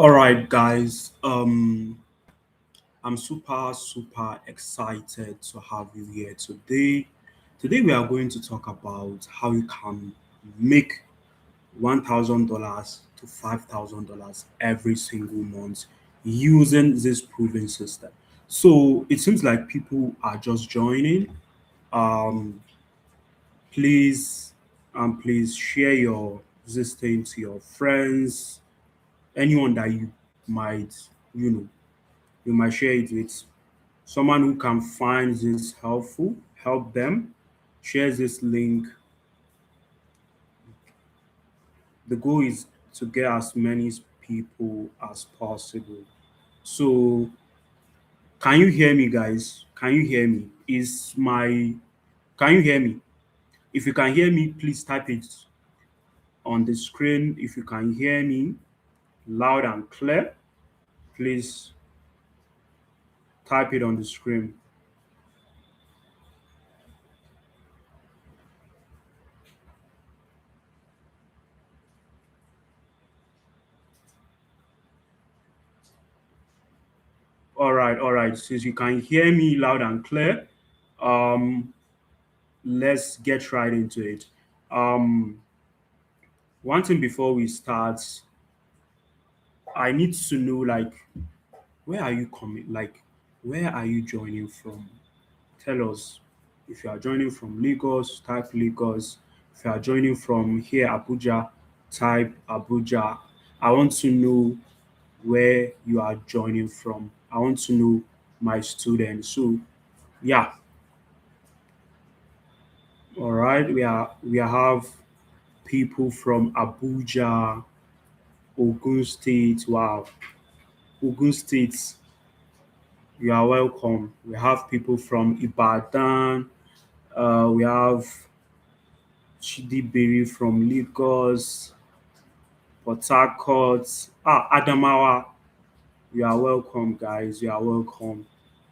All right, guys. I'm super excited to have you here today. Today we are going to talk about how you can make $1,000 to $5,000 every single month using this proven system. So it seems like people are just joining. Um, please, please share your this thing to your friends, anyone that might, you know, you might share it with someone who can find this helpful, help them, share this link. The goal is to get as many people as possible. So, can you hear me, guys? Can you hear me? Can you hear me? If you can hear me, please type it on the screen. If you can hear me loud and clear, please type it on the screen. All right. Since you can hear me loud and clear, um, let's get right into it. Um, one thing before we start, I need to know where are you coming? Where are you joining from? Tell us. If you are joining from Lagos, type Lagos. If you are joining from here, Abuja, type Abuja. I want to know where you are joining from. I want to know my students. So yeah, all right. We have people from Abuja, Ogun State. Wow. Ogun State, you are welcome. We have people from Ibadan. We have Chidibiri from Lagos, Port Harcourt. Adamawa. You are welcome, guys. You are welcome.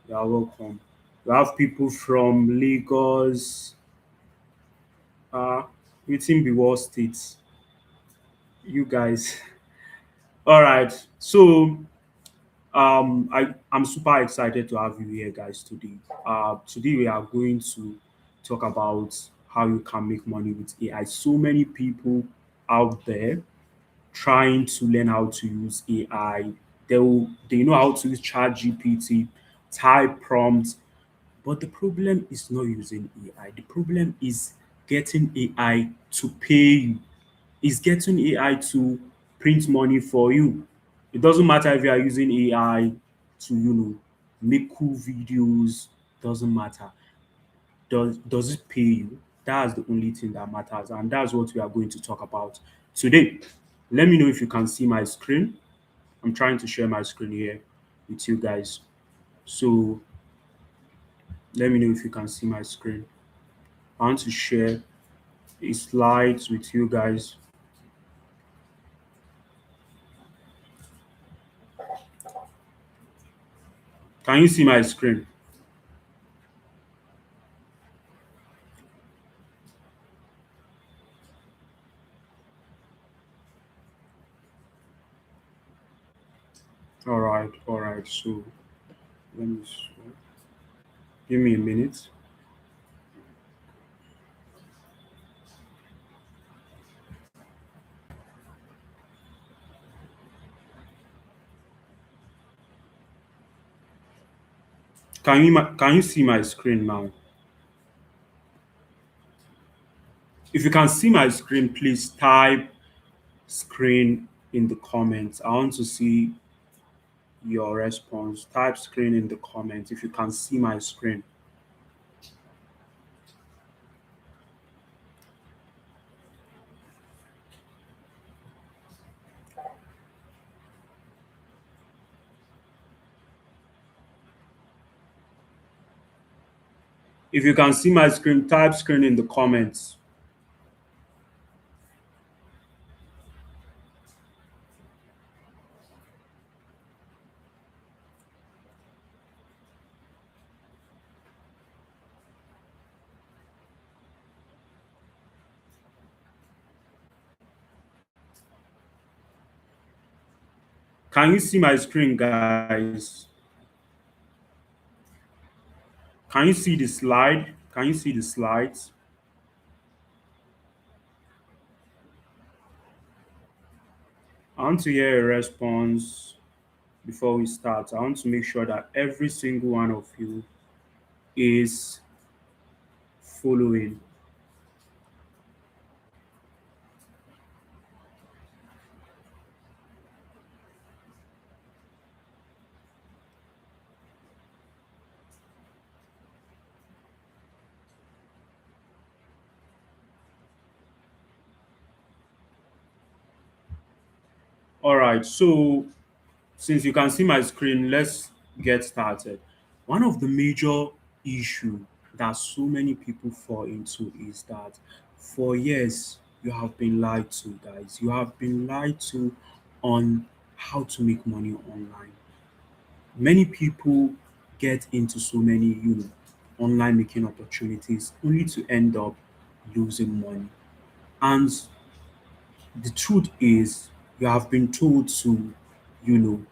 You are welcome. We have people from Lagos, within Biwa State. You guys. All right. So I'm super excited to have you here, guys, today. Today we are going to talk about how you can make money with AI. So many people out there trying to learn how to use AI. They know how to use Chat GPT, type prompts, but the problem is not using AI. The problem is getting AI to pay you, is getting AI to print money for you. It doesn't matter if you are using AI to, make cool videos, doesn't matter. Does it pay you? That's the only thing that matters, and that's what we are going to talk about today. Let me know if you can see my screen. I'm trying to share my screen here with you guys. So let me know if you can see my screen. I want to share a slides with you guys. Can you see my screen? All right. So let me give me a minute. Can you see my screen now? If you can see my screen, please type screen in the comments. I want to see your response. Type screen in the comments if you can see my screen. If you can see my screen, type screen in the comments. Can you see my screen, guys? Can you see the slide? Can you see the slides? I want to hear a response before we start. I want to make sure that every single one of you is following. All right. So since you can see my screen, let's get started. One of the major issue that so many people fall into is that for years you have been lied to, guys. You have been lied to on how to make money online. Many people get into so many, online making opportunities only to end up losing money. And the truth is, you have been told to, you know,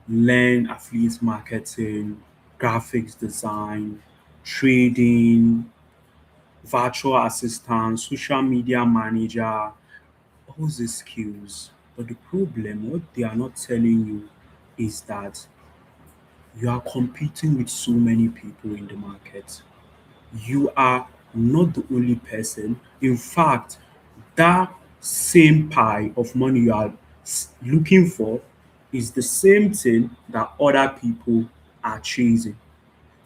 learn affiliate marketing, graphics design, trading, virtual assistant, social media manager, all these skills. But the problem, what they are not telling you is that you are competing with so many people in the market. You are not the only person. In fact, that same pie of money you are looking for is the same thing that other people are chasing.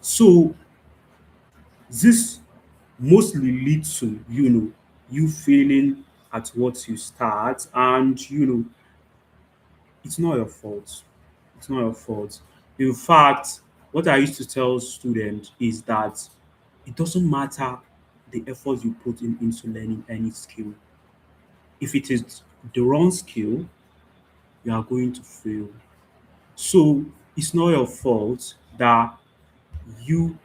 So this mostly leads to, you failing at what you start, and it's not your fault. It's not your fault. In fact, what I used to tell students is that it doesn't matter the effort you put into learning any skill. If it is the wrong skill, you are going to fail. So it's not your fault that you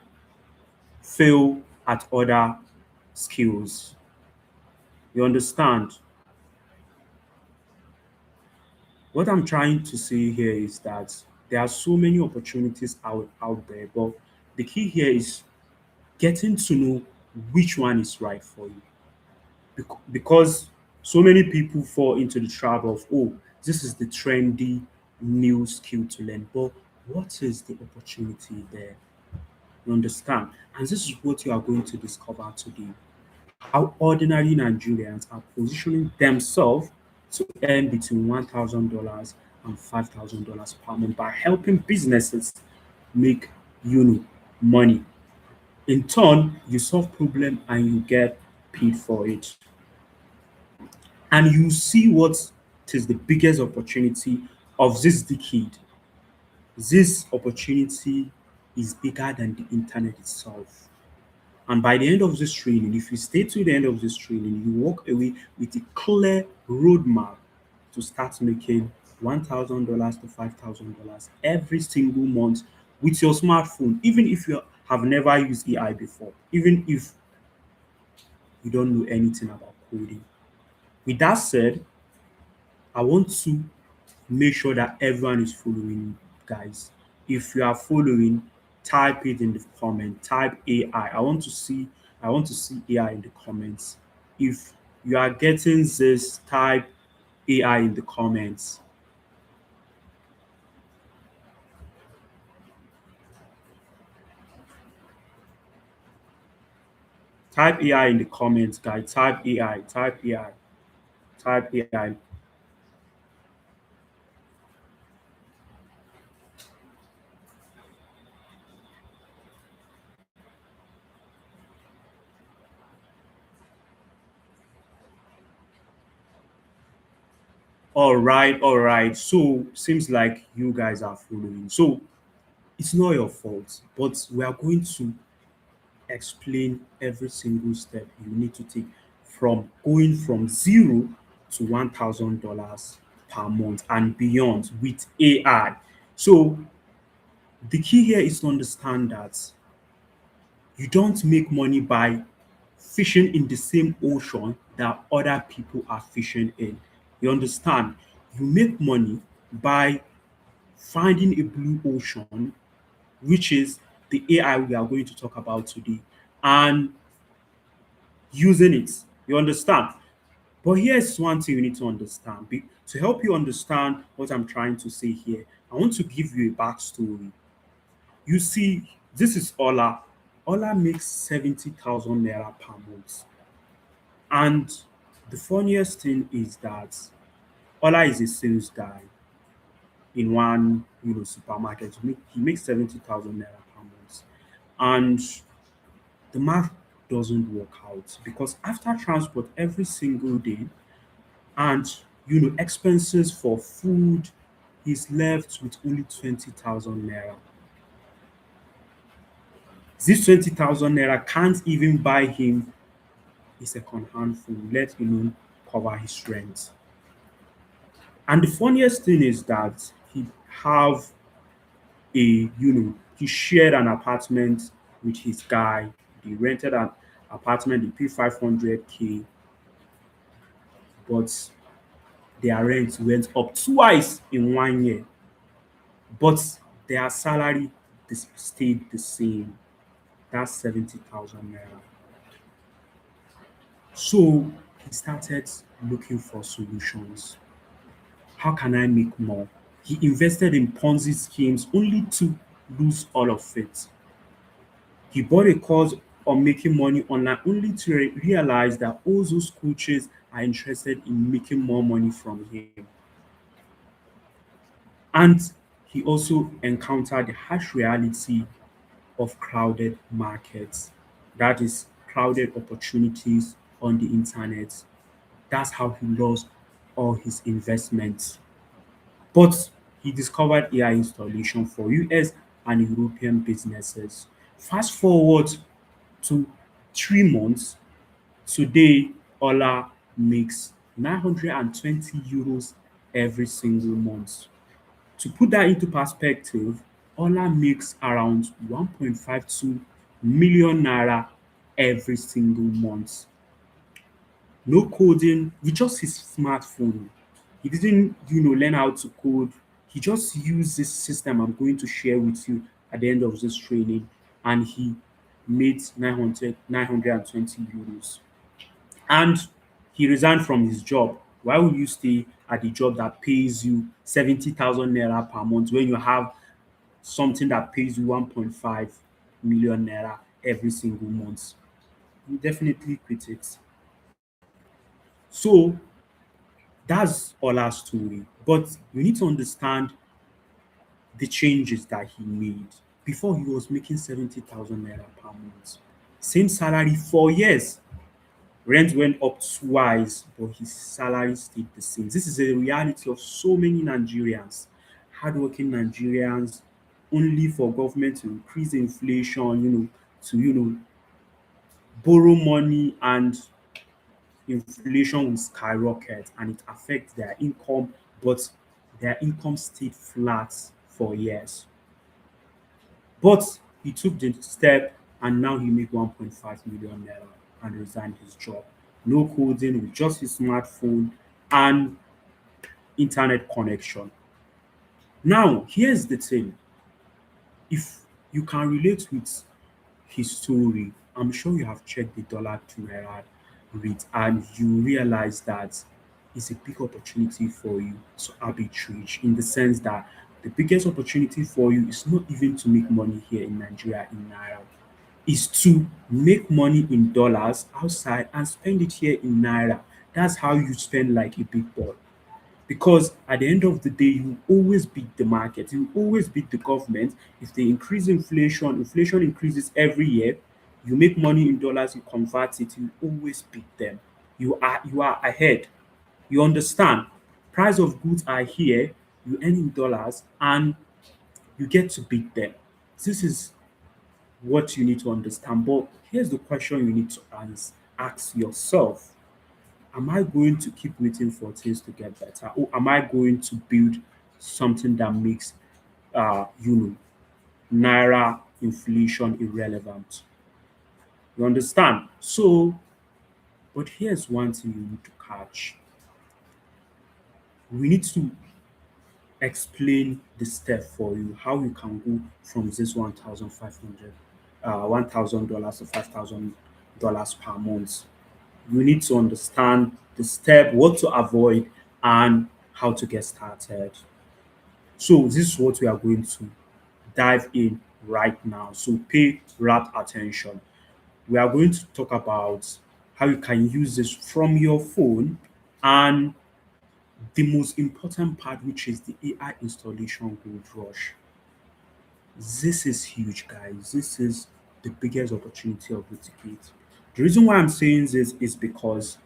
fail at other skills. You understand? What I'm trying to say here is that there are so many opportunities out there, but the key here is getting to know which one is right for you. Because so many people fall into the trap of, oh, this is the trendy new skill to learn, but what is the opportunity there? You understand? And this is what you are going to discover today. How ordinary Nigerians are positioning themselves to earn between $1,000 and $5,000 per month by helping businesses make money. In turn, you solve problem and you get paid for it. And you see what is the biggest opportunity of this decade. This opportunity is bigger than the internet itself. And by the end of this training, if you stay to the end of this training, you walk away with a clear roadmap to start making $1,000 to $5,000 every single month with your smartphone, even if you have never used AI before, even if you don't know anything about coding. With that said, I want to make sure that everyone is following, guys. If you are following, type it in the comment. Type AI. I want to see AI in the comments. If you are getting this, type AI in the comments. Type AI in the comments, guys. Type AI. Type AI. Type AI. All right, all right. So seems like you guys are following. So it's not your fault, but we are going to explain every single step you need to take from going from zero to $1,000 per month and beyond with AI. So the key here is to understand that you don't make money by fishing in the same ocean that other people are fishing in. You understand? You make money by finding a blue ocean, which is the AI we are going to talk about today, and using it. You understand? But here's one thing you need to understand. To help you understand what I'm trying to say here, I want to give you a backstory. You see, this is Ola. Ola makes 70,000 naira per month. And the funniest thing is that Ola is a sales guy in one supermarket. He makes 70,000 naira per month. And the math doesn't work out because after transport every single day and expenses for food, he's left with only 20,000 naira. This 20,000 naira can't even buy him a second hand phone, let alone cover his rent. And the funniest thing is that have he shared an apartment with his guy. They rented an apartment, they paid 500K, but their rent went up twice in 1 year. But their salary stayed the same. That's 70,000 naira. So he started looking for solutions. How can I make more? He invested in Ponzi schemes only to lose all of it. He bought a course on making money online only to realize that all those coaches are interested in making more money from him. And he also encountered the harsh reality of crowded markets. That is crowded opportunities on the internet. That's how he lost all his investments. But he discovered AI installation for US and European businesses. Fast forward to 3 months, today Ola makes 920 euros every single month. To put that into perspective, Ola makes around 1.52 million naira every single month. No coding with just his smartphone. He didn't, learn how to code. He just used this system I'm going to share with you at the end of this training, and he made 920 euros. And he resigned from his job. Why would you stay at a job that pays you 70,000 naira per month when you have something that pays you 1.5 million naira every single month? You definitely quit it. So that's Ola's story. But you need to understand the changes that he made. Before he was making 70,000 naira per month. Same salary 4 years. Rent went up twice, but his salary stayed the same. This is a reality of so many Nigerians, hardworking Nigerians, only for government to increase inflation, to borrow money, and inflation will skyrocket and it affects their income, but their income stayed flat for years. But he took the step and now he make 1.5 million naira and resigned his job. No coding with just his smartphone and internet connection. Now, here's the thing. If you can relate with his story, I'm sure you have checked the dollar to naira rate and you realize that it's a big opportunity for you to arbitrage in the sense that the biggest opportunity for you is not even to make money here in Nigeria in naira, is to make money in dollars outside and spend it here in naira. That's how you spend like a big boy. Because at the end of the day, you always beat the market, you always beat the government. If they increase inflation, inflation increases every year, you make money in dollars, you convert it, you always beat them. You are ahead. You understand? Price of goods are here, you earn in dollars, and you get to beat them. This is what you need to understand. But here's the question you need to ask yourself. Am I going to keep waiting for things to get better? Or am I going to build something that makes naira inflation irrelevant? You understand? So, but here's one thing you need to catch. We need to explain the step for you, how you can go from this 1,500, $1,000 to $5,000 per month. You need to understand the step, what to avoid, and how to get started. So this is what we are going to dive in right now. So pay rapt attention. We are going to talk about how you can use this from your phone, and the most important part, which is the AI installation gold rush. This is huge, guys. This is the biggest opportunity of the decade. The reason why I'm saying this is because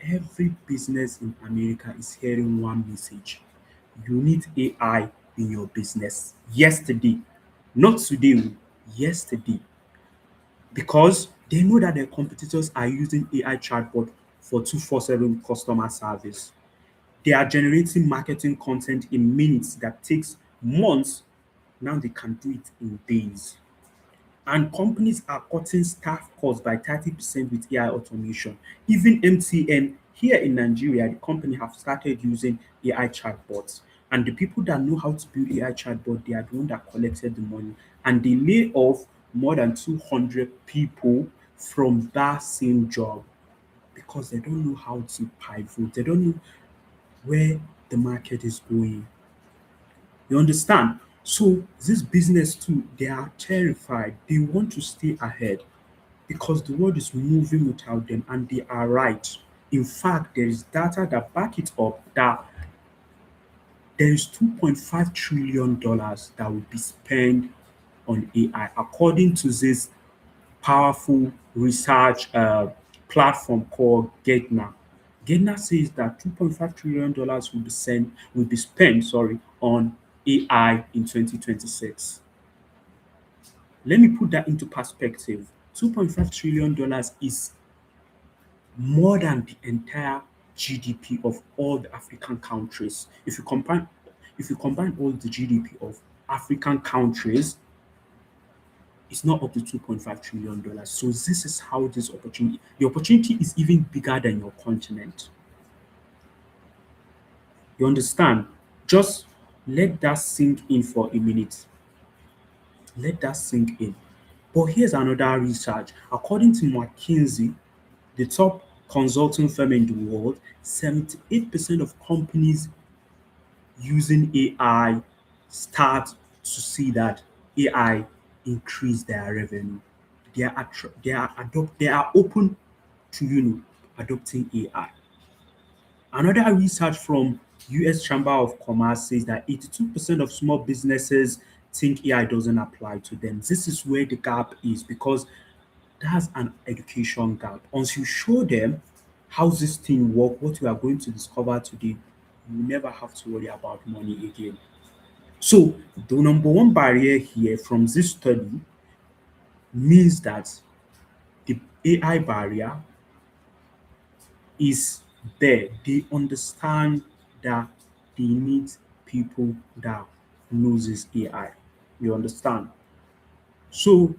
every business in America is hearing one message: you need AI in your business yesterday, not today, yesterday, because they know that their competitors are using AI chatbot for 247 customer service. They are generating marketing content in minutes that takes months. Now they can do it in days. And companies are cutting staff costs by 30% with AI automation. Even MTN here in Nigeria, the company have started using AI chatbots. And the people that know how to build AI chatbot, they are the one that collected the money. And they lay off more than 200 people from that same job because they don't know how to pivot. They don't know where the market is going. You understand? So this business too, they are terrified. They want to stay ahead because the world is moving without them, and they are right. In fact, there is data that back it up that there is $2.5 trillion that will be spent on AI, according to this powerful research platform called Gartner. Gartner says that $2.5 trillion will be spent, on AI in 2026. Let me put that into perspective. $2.5 trillion is more than the entire GDP of all the African countries. If you combine all the GDP of African countries, it's not up to $2.5 trillion. So this is how the opportunity is even bigger than your continent. You understand? Just let that sink in for a minute. Let that sink in. But here's another research. According to McKinsey, the top consulting firm in the world, 78% of companies using AI start to see that AI increase their revenue. They are open to adopting AI. Another research from US Chamber of Commerce says that 82% of small businesses think AI doesn't apply to them. This is where the gap is because that's an education gap. Once you show them how this thing work, what we are going to discover today, you will never have to worry about money again. So the number one barrier here from this study means that the AI barrier is there. They understand that they need people that knows this AI. You understand? So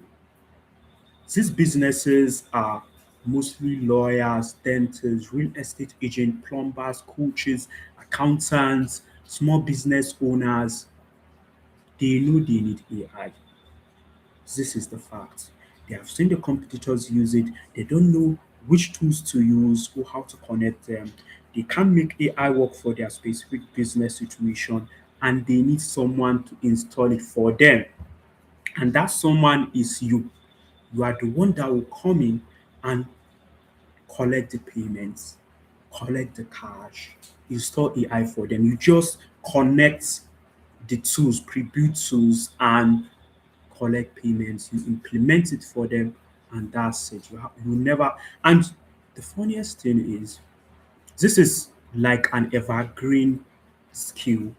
these businesses are mostly lawyers, dentists, real estate agents, plumbers, coaches, accountants, small business owners. They know they need AI. This is the fact. They have seen the competitors use it. They don't know which tools to use or how to connect them. They can't make AI work for their specific business situation, and they need someone to install it for them. And that someone is you. You are the one that will come in and collect the payments, collect the cash, install AI for them. You just connect the tools, pre-built tools, and collect payments. You implement it for them, and that's it. You never. And the funniest thing is, this is like an evergreen skill.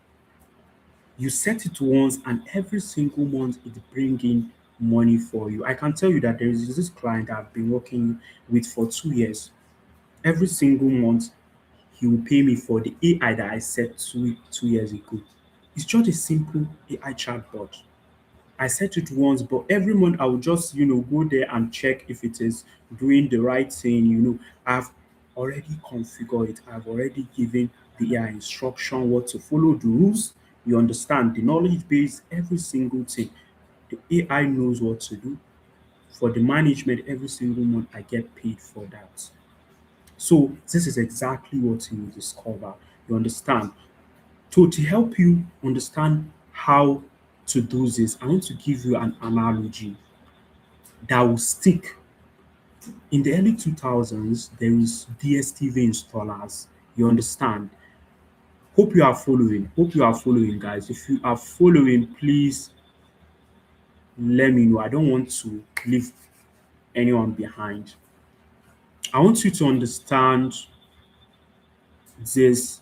You set it once, and every single month it's bringing money for you. I can tell you that there is this client I've been working with for 2 years. Every single month, he will pay me for the AI that I set 2 years ago. It's just a simple AI chatbot. I set it once, but every month I will just, go there and check if it is doing the right thing. I've already configured it. I've already given the AI instruction what to follow the rules. You understand? The knowledge base, every single thing. The AI knows what to do. For the management, every single month I get paid for that. So this is exactly what you will discover. You understand? So to help you understand how to do this, I want to give you an analogy that will stick. In the early 2000s, there is DSTV installers. You understand? Hope you are following. Hope you are following, guys. If you are following, please let me know. I don't want to leave anyone behind. I want you to understand this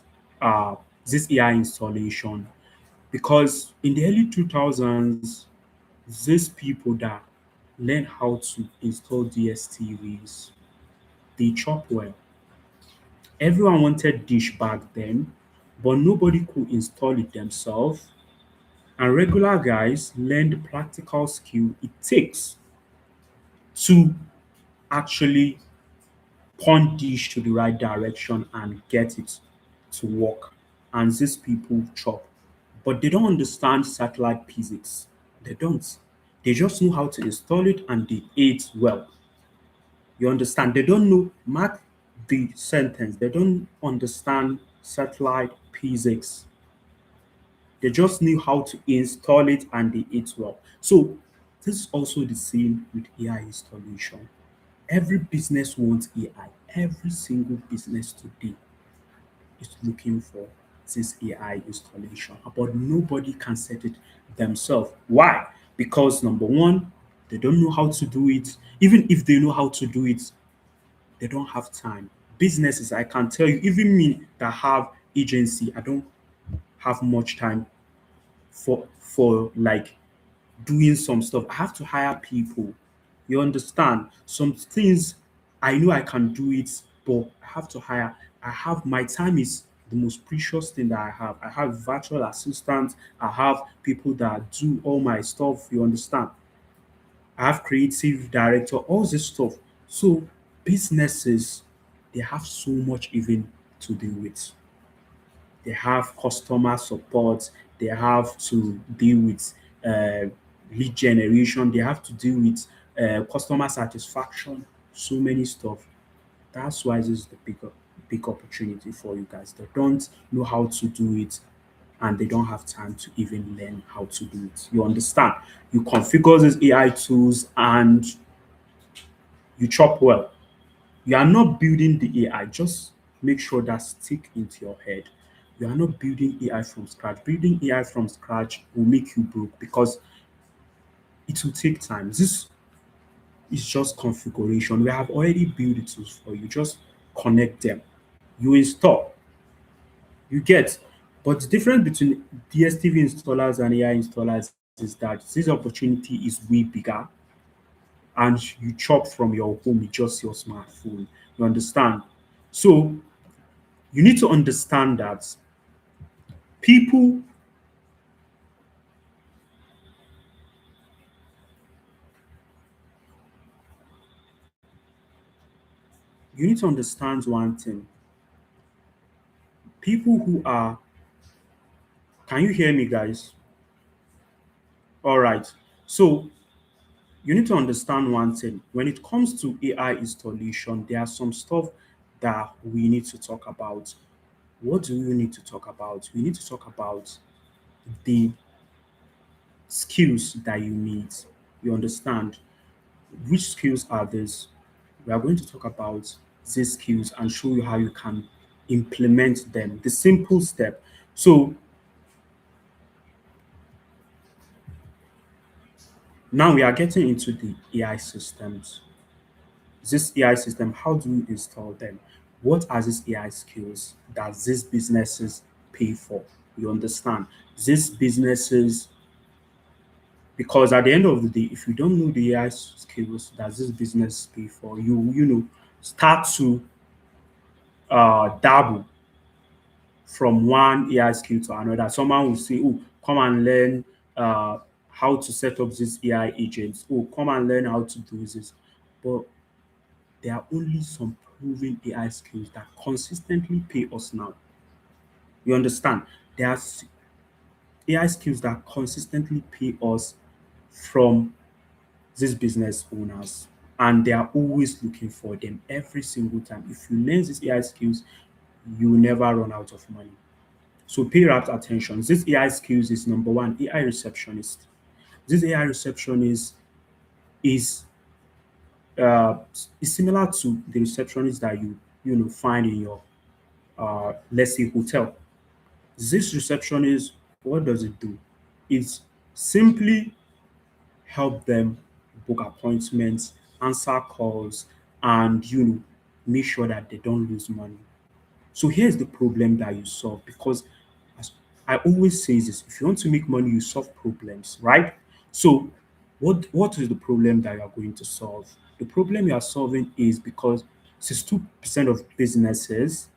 this AI installation because in the early 2000s, these people that learn how to install DSTVs, they chop well. Everyone wanted dish back then, but nobody could install it themselves. And regular guys learned the practical skill it takes to actually point dish to the right direction and get it to work. And these people chop. But they don't understand satellite physics. They don't. They just know how to install it and they ate well. You understand? They don't know, mark the sentence, they don't understand satellite physics. They just knew how to install it and they ate well. So this is also the same with AI installation. Every business wants AI. Every single business today is looking for this AI installation, but nobody can set it themselves. Why? Because number one, they don't know how to do it. Even if they know how to do it, they don't have time. Businesses, I can tell you, even me that have agency, I don't have much time for like doing some stuff. I have to hire people. You understand? Some things I know I can do it, but I have to hire. I have my time is the most precious thing that I have. I have virtual assistants. I have people that do all my stuff. You understand? I have creative director, all this stuff. So businesses, they have so much even to do with. They have customer support, they have to deal with uh, lead generation, they have to deal with customer satisfaction, so many stuff. That's why this is the big opportunity for you guys. They don't know how to do it and they don't have time to even learn how to do it. You understand? You configure these AI tools and you chop well. You are not building the AI. Just make sure that stick into your head. You are not building AI from scratch. Building AI from scratch will make you broke because it will take time. This is just configuration. We have already built the tools for you. Just connect them. You install. You get. But the difference between DSTV installers and AI installers is that this opportunity is way bigger and you chop from your home with just your smartphone. You understand? So you need to understand that people, you need to understand one thing. People who are, can you hear me, guys? All right. So you need to understand one thing. When it comes to AI installation, there are some stuff that we need to talk about. What do we need to talk about? We need to talk about the skills that you need. You understand? Which skills are these? We are going to talk about these skills and show you how you can implement them. The simple step. So now we are getting into the AI systems. This AI system, how do you install them? What are these AI skills that these businesses pay for? You understand? These businesses, because at the end of the day, if you don't know the AI skills that this business pay for, you know start to dabble from one AI skill to another. Someone will say, "Oh, come and learn uh, how to set up this AI agents. Oh, come and learn how to do this." But there are only some proven AI skills that consistently pay us now. You understand? There are AI skills that consistently pay us from these business owners, and they are always looking for them every single time. If you learn these AI skills, you will never run out of money. So pay rapt attention. This AI skills is number one, AI receptionist. This AI receptionist is is similar to the receptionist that you find in your let's say hotel. This receptionist, what does it do? It simply help them book appointments, answer calls, and make sure that they don't lose money. So here's the problem that you solve, because as I always say this, if you want to make money, you solve problems, right? So what is the problem that you are going to solve? The problem you are solving is because 62% of businesses,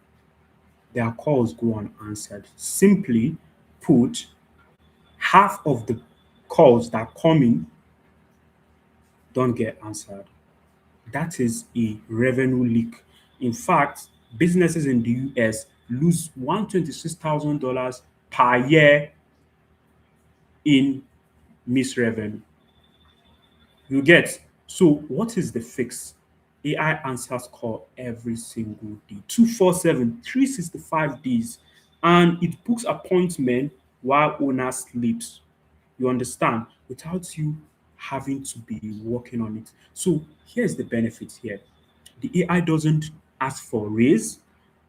their calls go unanswered. Simply put, half of the calls that come in don't get answered. That is a revenue leak. In fact, businesses in the US lose $126,000 per year in missed revenue. You get. So what is the fix? AI answers call every single day, 247, 365 days, and it books appointment while owner sleeps. You understand? Without you having to be working on it. So here's the benefit here. The AI doesn't ask for raise.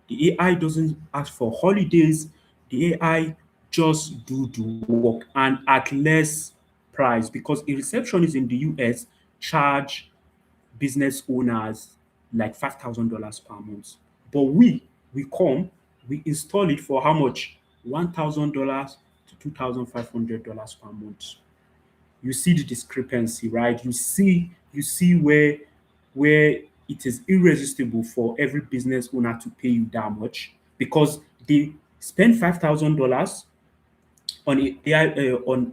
The AI doesn't ask for holidays. The AI just do the work and at less price, because a receptionist in the US charge business owners like $5,000 per month. But we come, we install it for how much? $1,000 to $2,500 per month. You see the discrepancy, right? You see where it is irresistible for every business owner to pay you that much, because they spend $5,000 on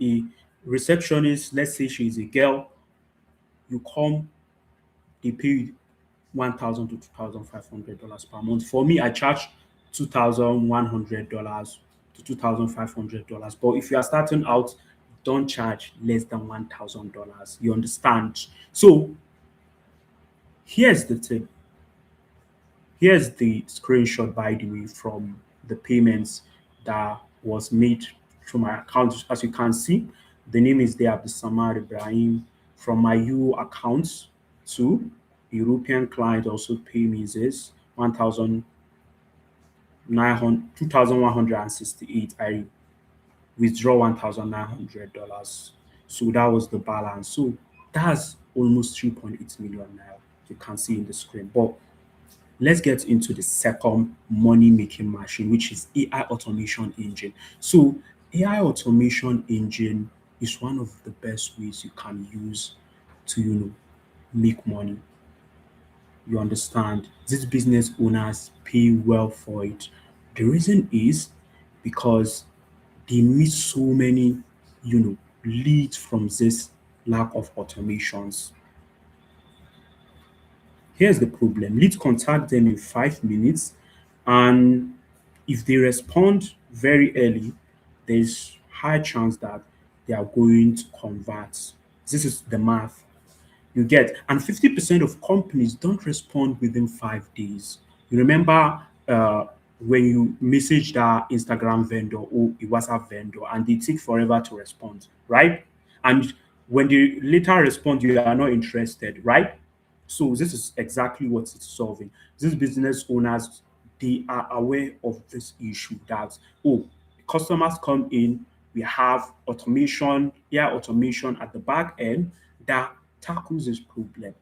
a receptionist. Let's say she is a girl. You come, they pay you $1,000 to $2,500 per month. For me, I charge $2,100 to $2,500. But if you are starting out, don't charge less than $1,000. You understand? So here's the thing. Here's the screenshot, by the way, from the payments that was made through my account. As you can see, the name is there, Abdusamad Ibrahim. From my U account to European client also pay me this 2,168. I withdraw $1,900. So that was the balance. So that's almost 3.8 million now. You can see in the screen. But let's get into the second money making machine, which is AI automation engine. So AI automation engine is one of the best ways you can use to make money. You understand? These business owners pay well for it. The reason is because they meet so many, leads from this lack of automations. Here's the problem. Lead contact them in 5 minutes, and if they respond very early, there's high chance that they are going to convert. This is the math. You get. And 50% of companies don't respond within 5 days. You remember when you message that Instagram vendor or a WhatsApp vendor and they take forever to respond, right? And when they later respond, you are not interested, right? So this is exactly what it's solving. These business owners, they are aware of this issue that, oh, customers come in, we have automation, AI automation at the back end that tackles this problem.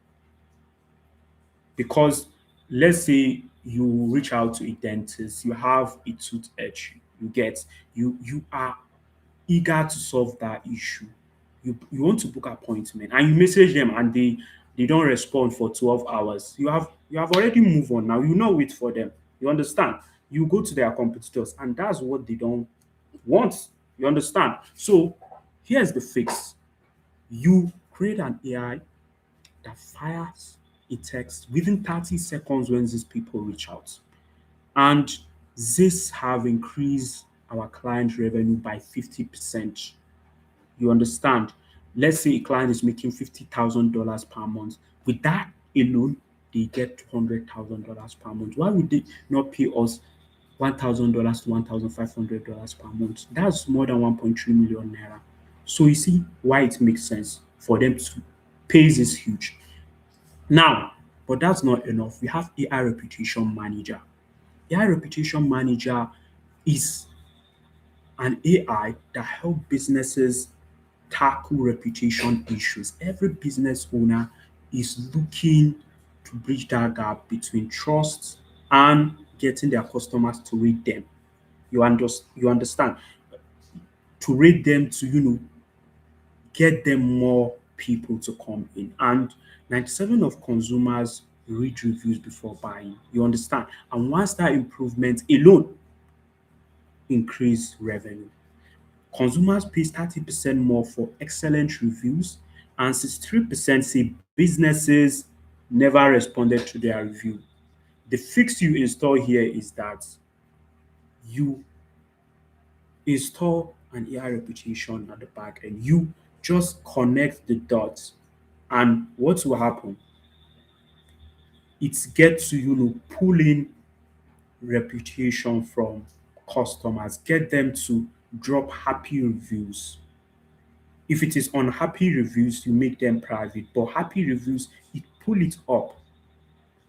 Because let's say you reach out to a dentist, you have a tooth edge, you are eager to solve that issue. You want to book appointment and you message them and they don't respond for 12 hours. You have already moved on now. You not wait for them. You understand? You go to their competitors and that's what they don't want. You understand? So here's the fix. You create an AI that fires a text within 30 seconds when these people reach out. And this have increased our client revenue by 50%. You understand? Let's say a client is making $50,000 per month. With that alone, they get $200,000 per month. Why would they not pay us $1,000 to $1,500 per month? That's more than 1.3 million naira. So you see why it makes sense for them to pay this huge. Now, but that's not enough. We have AI reputation manager. AI reputation manager is an AI that help businesses tackle reputation issues. Every business owner is looking to bridge that gap between trust and getting their customers to rate them. You understand? To rate them to get them more people to come in. And 97 of consumers read reviews before buying. You understand? And once that improvement alone increase revenue. Consumers pay 30% more for excellent reviews, and 63% say businesses never responded to their review. The fix you install here is that you install an AI reputation at the back and you just connect the dots. And what will happen? It's get to pull in reputation from customers, get them to drop happy reviews. If it is unhappy reviews, you make them private, but happy reviews, it pull it up,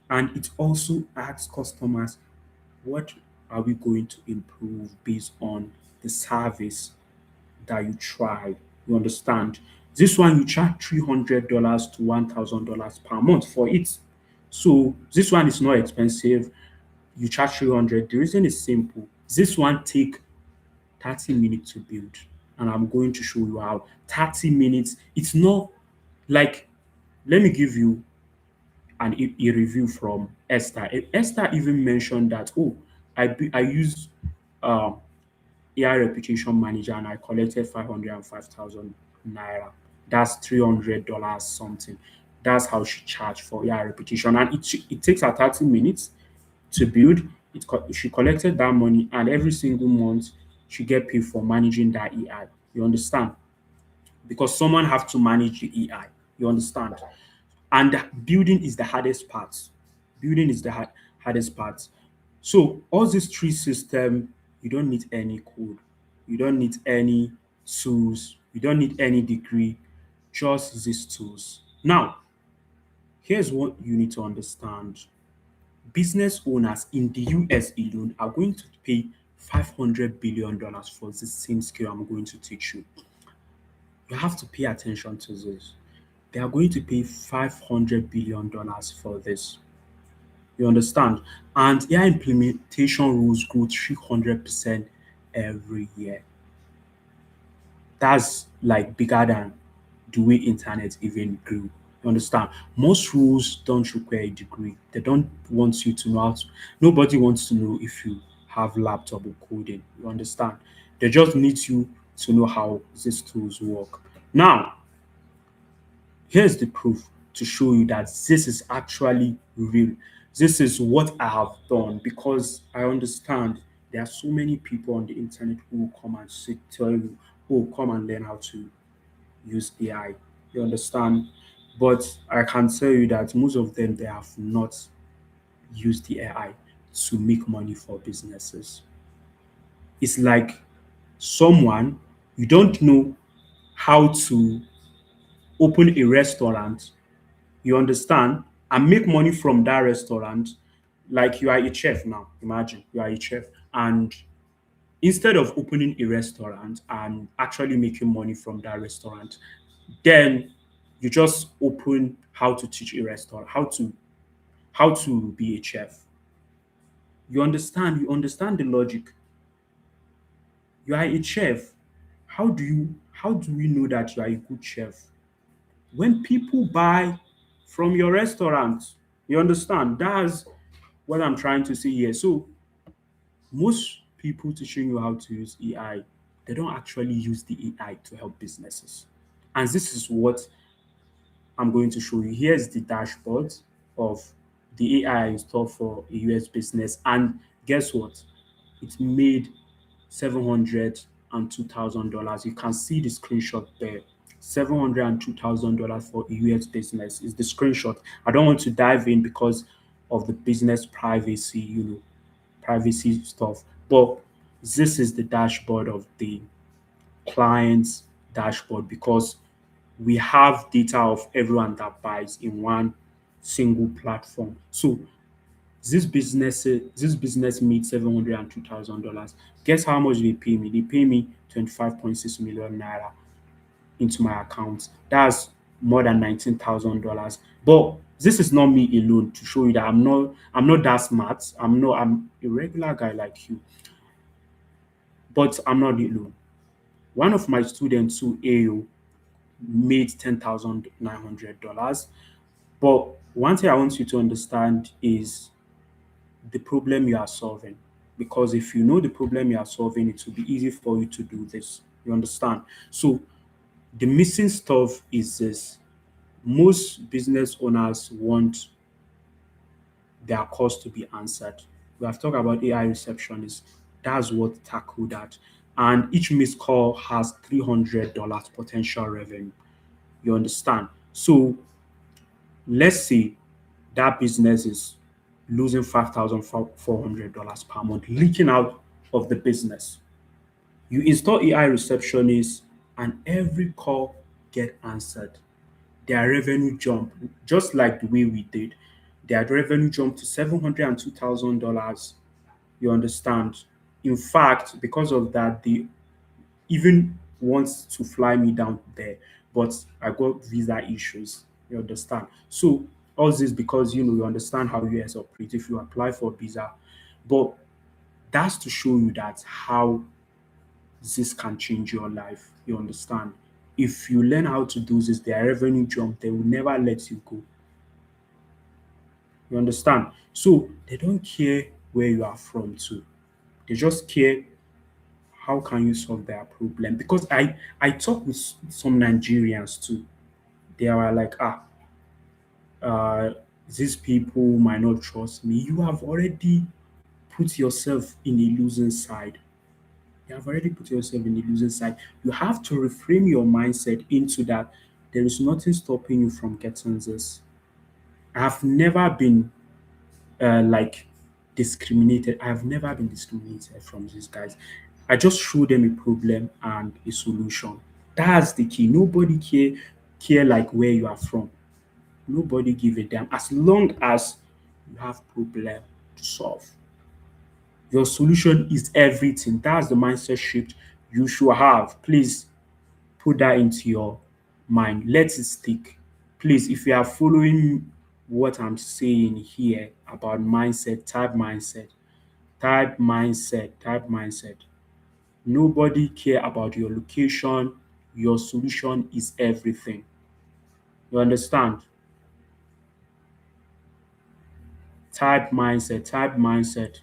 and it also asks customers, what are we going to improve based on the service that you tried? You understand? This one you charge $300 to $1,000 per month for it. So this one is not expensive. You charge 300. The reason is simple. This one take 30 minutes to build. And I'm going to show you how 30 minutes. It's not like, let me give you a review from Esther. Esther even mentioned that, oh, I used um, AI reputation manager and I collected 505,000 naira. That's $300 something. That's how she charged for AI reputation. And it takes her 30 minutes to build. She collected that money, and every single month she get paid for managing that AI. You understand? Because someone have to manage the AI. You understand? And building is the hardest part. Building is the hardest part. So all these three system, you don't need any code, you don't need any tools, you don't need any degree, just these tools. Now, here's what you need to understand. Business owners in the US alone are going to pay $500 billion for this same skill I'm going to teach you. You have to pay attention to this. They are going to pay $500 billion for this. You understand? And AI implementation rules grow 300% every year. That's like bigger than the way internet even grew. You understand? Most rules don't require a degree. They don't want you to know how to. Nobody wants to know if you have laptop or coding. You understand? They just need you to know how these tools work. Now, here's the proof to show you that this is actually real. This is what I have done because I understand there are so many people on the internet who will come and tell you, oh, come and learn how to use AI. You understand? But I can tell you that most of them they have not used the AI to make money for businesses. It's like someone you don't know how to open a restaurant, you understand, and make money from that restaurant. Like you are a chef now, imagine you are a chef, and instead of opening a restaurant and actually making money from that restaurant, then you just open how to teach a restaurant, how to be a chef. You understand the logic. You are a chef. How do we know that you are a good chef? When people buy from your restaurant, you understand? That's what I'm trying to say here. So most people teaching you how to use AI, they don't actually use the AI to help businesses. And this is what I'm going to show you. Here's the dashboard of the AI installed for a US business. And guess what? It made $702,000. You can see the screenshot there. $702,000 for a US business is the screenshot. I don't want to dive in because of the business privacy, privacy stuff. But this is the dashboard of the client's dashboard because we have data of everyone that buys in one single platform. So this business made $702,000. Guess how much they pay me? They pay me 25.6 million naira into my account. That's more than $19,000. But this is not me alone to show you that I'm not that smart. I'm a regular guy like you, but I'm not alone. One of my students who AO made $10,900. But one thing I want you to understand is the problem you are solving. Because if you know the problem you are solving, it will be easy for you to do this. You understand? So the missing stuff is this. Most business owners want their calls to be answered. We have talked about AI receptionists. That's what tackle that. And each missed call has $300 potential revenue. You understand? So let's say that business is losing $5,400 per month, leaking out of the business. You install AI receptionists and every call get answered. Their revenue jump, just like the way we did. Their revenue jumped to $702,000. You understand? In fact, because of that, they even wants to fly me down there, but I got visa issues. You understand? So all this because you understand how US operate. If you apply for visa, but that's to show you that how this can change your life. You understand? If you learn how to do this, their revenue jump, they will never let you go. You understand? So they don't care where you are from too. They just care how can you solve their problem. Because I talk with some Nigerians too. They are like, uh, these people might not trust me. You have already put yourself in a losing side. You have already put yourself in the losing side. You have to reframe your mindset into that there is nothing stopping you from getting this. I have never been like discriminated. I have never been discriminated from these guys. I just show them a problem and a solution. That's the key. Nobody care like where you are from. Nobody give a damn as long as you have problem to solve. Your solution is everything. That's the mindset shift you should have. Please put that into your mind. Let it stick. Please, if you are following what I'm saying here about mindset, type mindset, type mindset. Nobody care about your location. Your solution is everything. You understand? Type mindset, type mindset.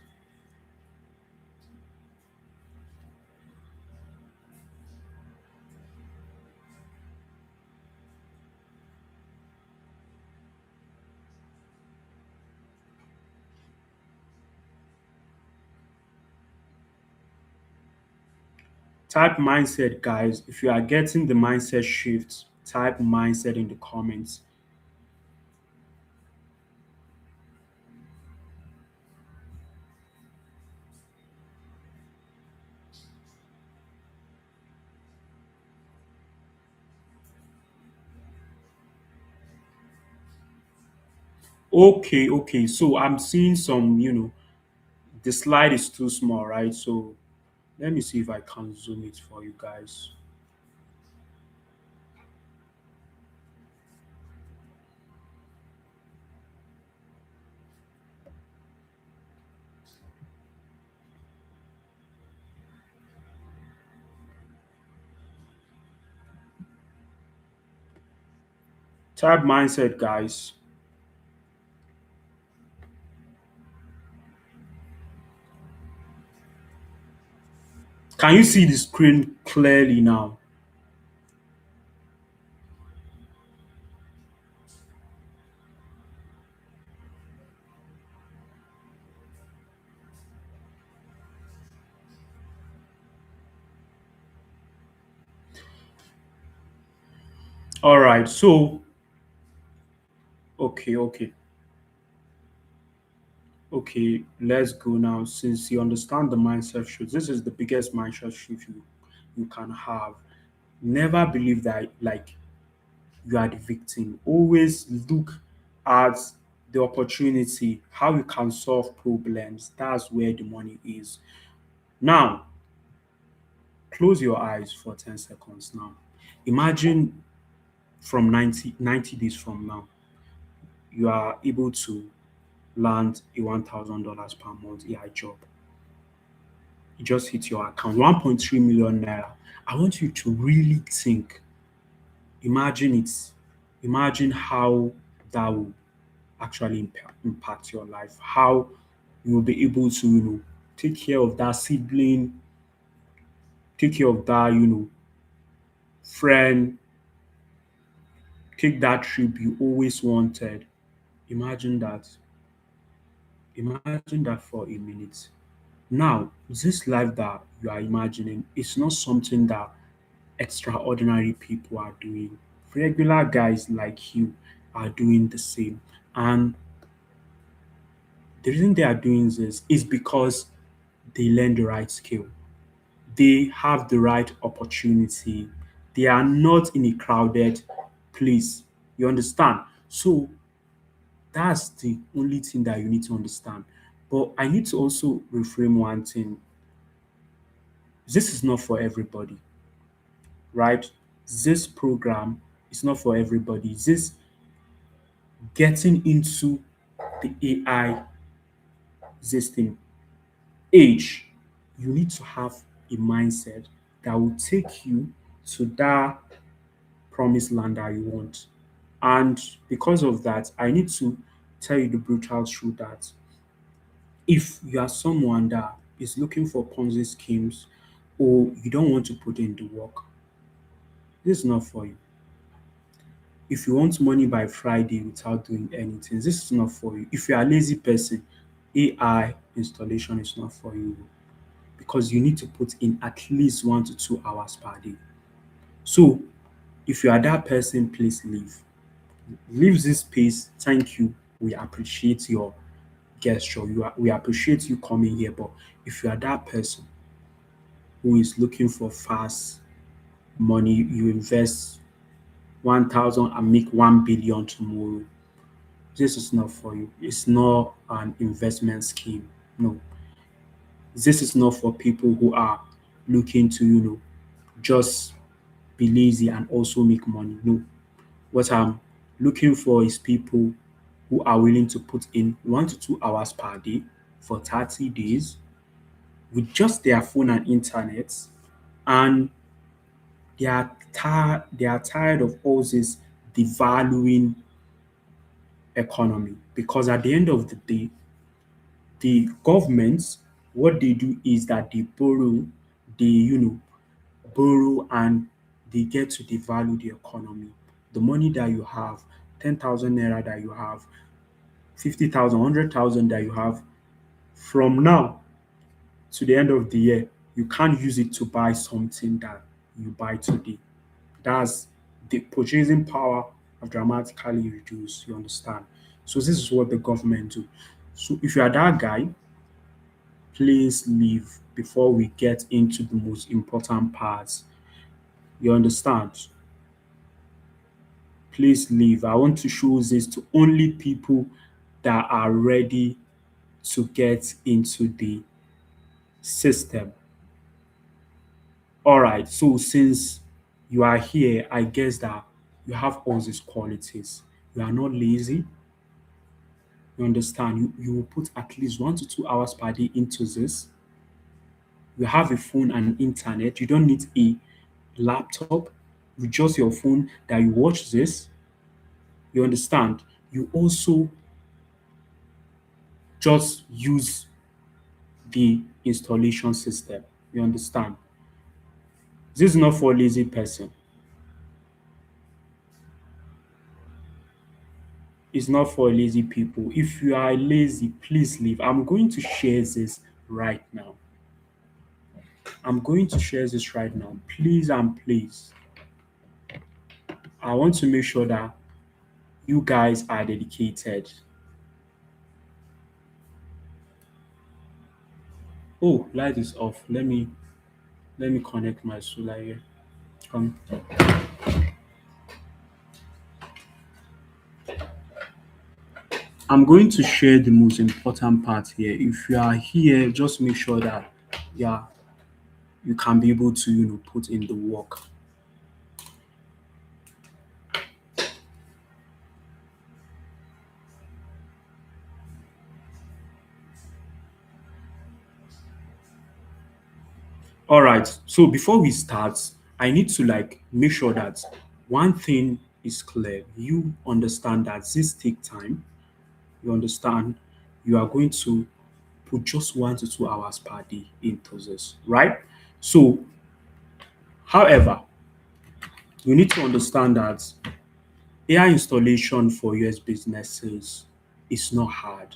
Type mindset, guys. If you are getting the mindset shift, type mindset in the comments. Okay, okay. So I'm seeing the slide is too small, right? So let me see if I can zoom it for you guys. Type mindset, guys. Can you see the screen clearly now? All right. So, okay, okay, okay. Let's go now. Since you understand the mindset shift, this is the biggest mindset shift you can have. Never believe that you are the victim. Always look at the opportunity, how you can solve problems. That's where the money is. Now, close your eyes for 10 seconds now. Imagine from 90 days from now, you are able to land a $1,000 per month AI job. It just hit your account, 1.3 million naira. I want you to really think, imagine it, imagine how that will actually impact your life, how you will be able to, take care of that sibling, take care of that, friend, take that trip you always wanted. Imagine that. Imagine that for a minute. Now, this life that you are imagining is not something that extraordinary people are doing. Regular guys like you are doing the same. And the reason they are doing this is because they learn the right skill. They have the right opportunity. They are not in a crowded place. You understand? So that's the only thing that you need to understand. But I need to also reframe one thing. This is not for everybody, right? This program is not for everybody. This getting into the AI system age, you need to have a mindset that will take you to that promised land that you want. And because of that, I need to tell you the brutal truth that if you are someone that is looking for Ponzi schemes or you don't want to put in the work, this is not for you. If you want money by Friday without doing anything, this is not for you. If you are a lazy person, AI installation is not for you because you need to put in at least 1 to 2 hours per day. So if you are that person, please leave. Leave this space. Thank you. We appreciate your gesture. We appreciate you coming here. But if you are that person who is looking for fast money, you invest 1,000 and make 1 billion tomorrow. This is not for you. It's not an investment scheme. No, this is not for people who are looking to, just be lazy and also make money. No, what I'm looking for is people who are willing to put in 1 to 2 hours per day for 30 days with just their phone and internet, and they are tired of all this devaluing economy, because at the end of the day, the governments, what they do is that they borrow, they borrow, and they get to devalue the economy. The money that you have, 10,000 naira that you have, 50,000, 100,000 that you have, from now to the end of the year, you can't use it to buy something that you buy today. That's the purchasing power have dramatically reduced. You understand? So this is what the government do. So if you are that guy, please leave before we get into the most important parts. You understand? Please leave. I want to show this to only people that are ready to get into the system. All right. So since you are here, I guess that you have all these qualities. You are not lazy. You understand? You will put at least 1 to 2 hours per day into this. You have a phone and internet. You don't need a laptop with just your phone that you watch this. You understand? You also just use the installation system. You understand? This is not for lazy person. It's not for lazy people. If you are lazy, please leave. I'm going to share this right now. I'm going to share this right now. Please and please. I want to make sure that you guys are dedicated. Oh, light is off. Let me connect my solar here. Come. I'm going to share the most important part here. If you are here, just make sure that yeah, you can be able to put in the work. All right. So before we start, I need to make sure that one thing is clear. You understand that this take time. You understand you are going to put just 1 to 2 hours per day into this, right? So, however, you need to understand that AI installation for US businesses is not hard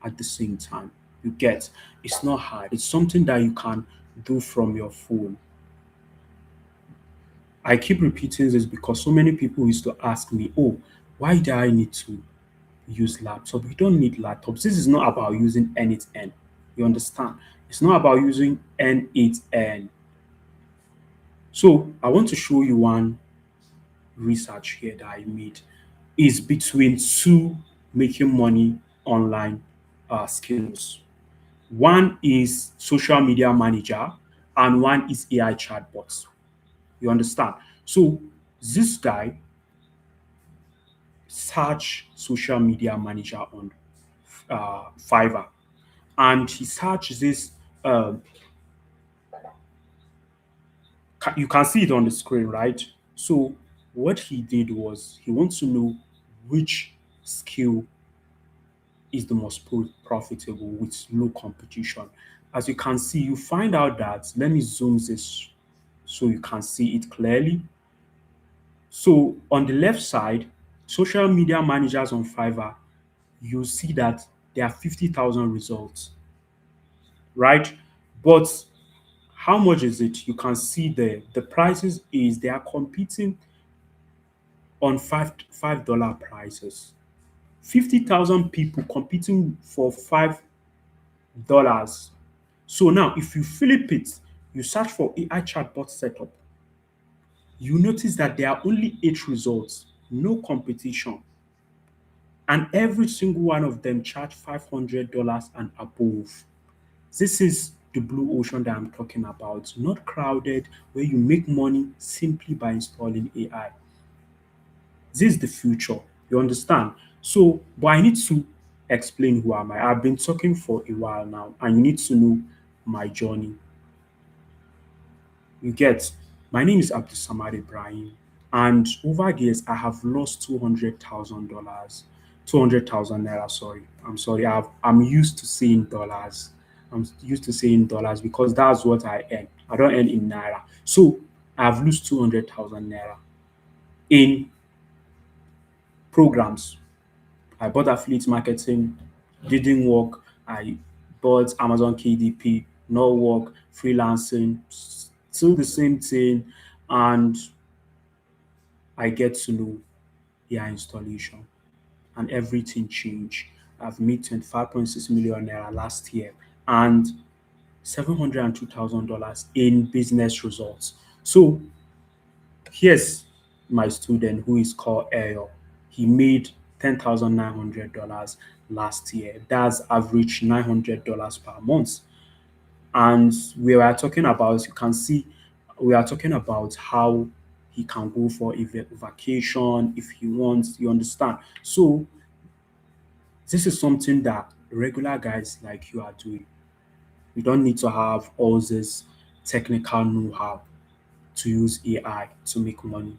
at the same time. You get it's not hard. It's something that you can do from your phone. I keep repeating this because so many people used to ask me, "Oh, why do I need to use laptop?" You don't need laptops. This is not about using N8N. You understand? It's not about using N8N. So I want to show you one research here that I made. Is between two making money online skills. One is social media manager and one is AI chatbots. You understand? So this guy search social media manager on Fiverr, and he searched this. You can see it on the screen, right? So what he did was he wants to know which skill is the most profitable with low competition. As you can see, you find out that let me zoom this so you can see it clearly. So on the left side, social media managers on Fiverr, you see that there are 50,000 results, right? But how much is it? You can see the prices is they are competing on $5 prices. 50,000 people competing for $5. So now if you flip it, you search for AI chatbot setup, you notice that there are only 8 results, no competition, and every single one of them charge $500 and above. This is the blue ocean that I'm talking about, not crowded, where you make money simply by installing AI. This is the future. You understand? So, but I need to explain who am I. I've been talking for a while now, and you need to know my journey. You get, my name is Abdul Samad Ibrahim, and over the years I have lost $200,000, 200,000 naira. Sorry, I'm sorry. I'm used to saying dollars. I'm used to saying dollars because that's what I earn. I don't earn in naira, so I've lost 200,000 naira in programs. I bought affiliate marketing, didn't work. I bought Amazon KDP, no work, freelancing, still the same thing. And I get to know their installation and everything changed. I've made 25.6 million naira last year and $702,000 in business results. So here's my student who is called Ayo. He made $10,900 last year. That's average $900 per month. And we are talking about, you can see, we are talking about how he can go for a vacation if he wants, you understand. So this is something that regular guys like you are doing. You don't need to have all this technical know-how to use AI to make money.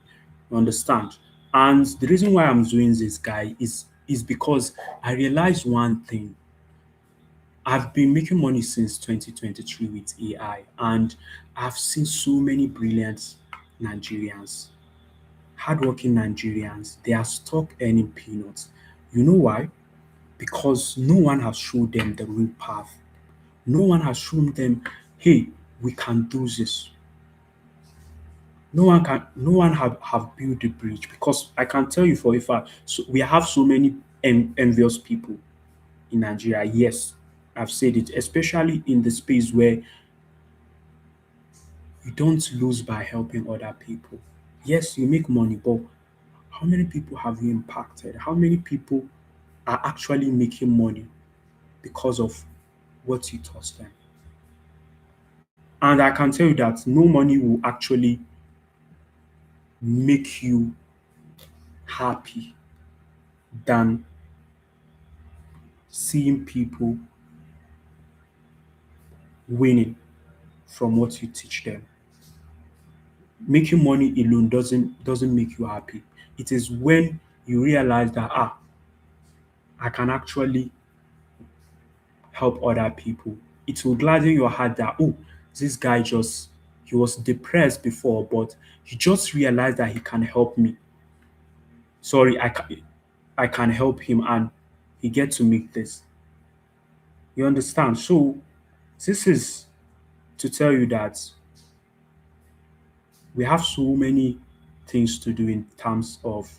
You understand? And the reason why I'm doing this guy is because I realized one thing. I've been making money since 2023 with AI, and I've seen so many brilliant Nigerians, hardworking Nigerians. They are stuck earning peanuts. You know why? Because no one has showed them the real path. No one has shown them, hey, we can do this. No one have built the bridge, because I can tell you for a fact, so we have so many envious people in Nigeria. Yes, I've said it, especially in the space where you don't lose by helping other people. Yes, you make money, but how many people have you impacted? How many people are actually making money because of what you taught them? And I can tell you that no money will actually make you happy than seeing people winning from what you teach them. Making money alone doesn't make you happy. It is when you realize that I can actually help other people. It will gladden your heart that this guy just he was depressed before, but he just realized that he can help me. Sorry, I can help him, and he get to make this. You understand? So this is to tell you that we have so many things to do in terms of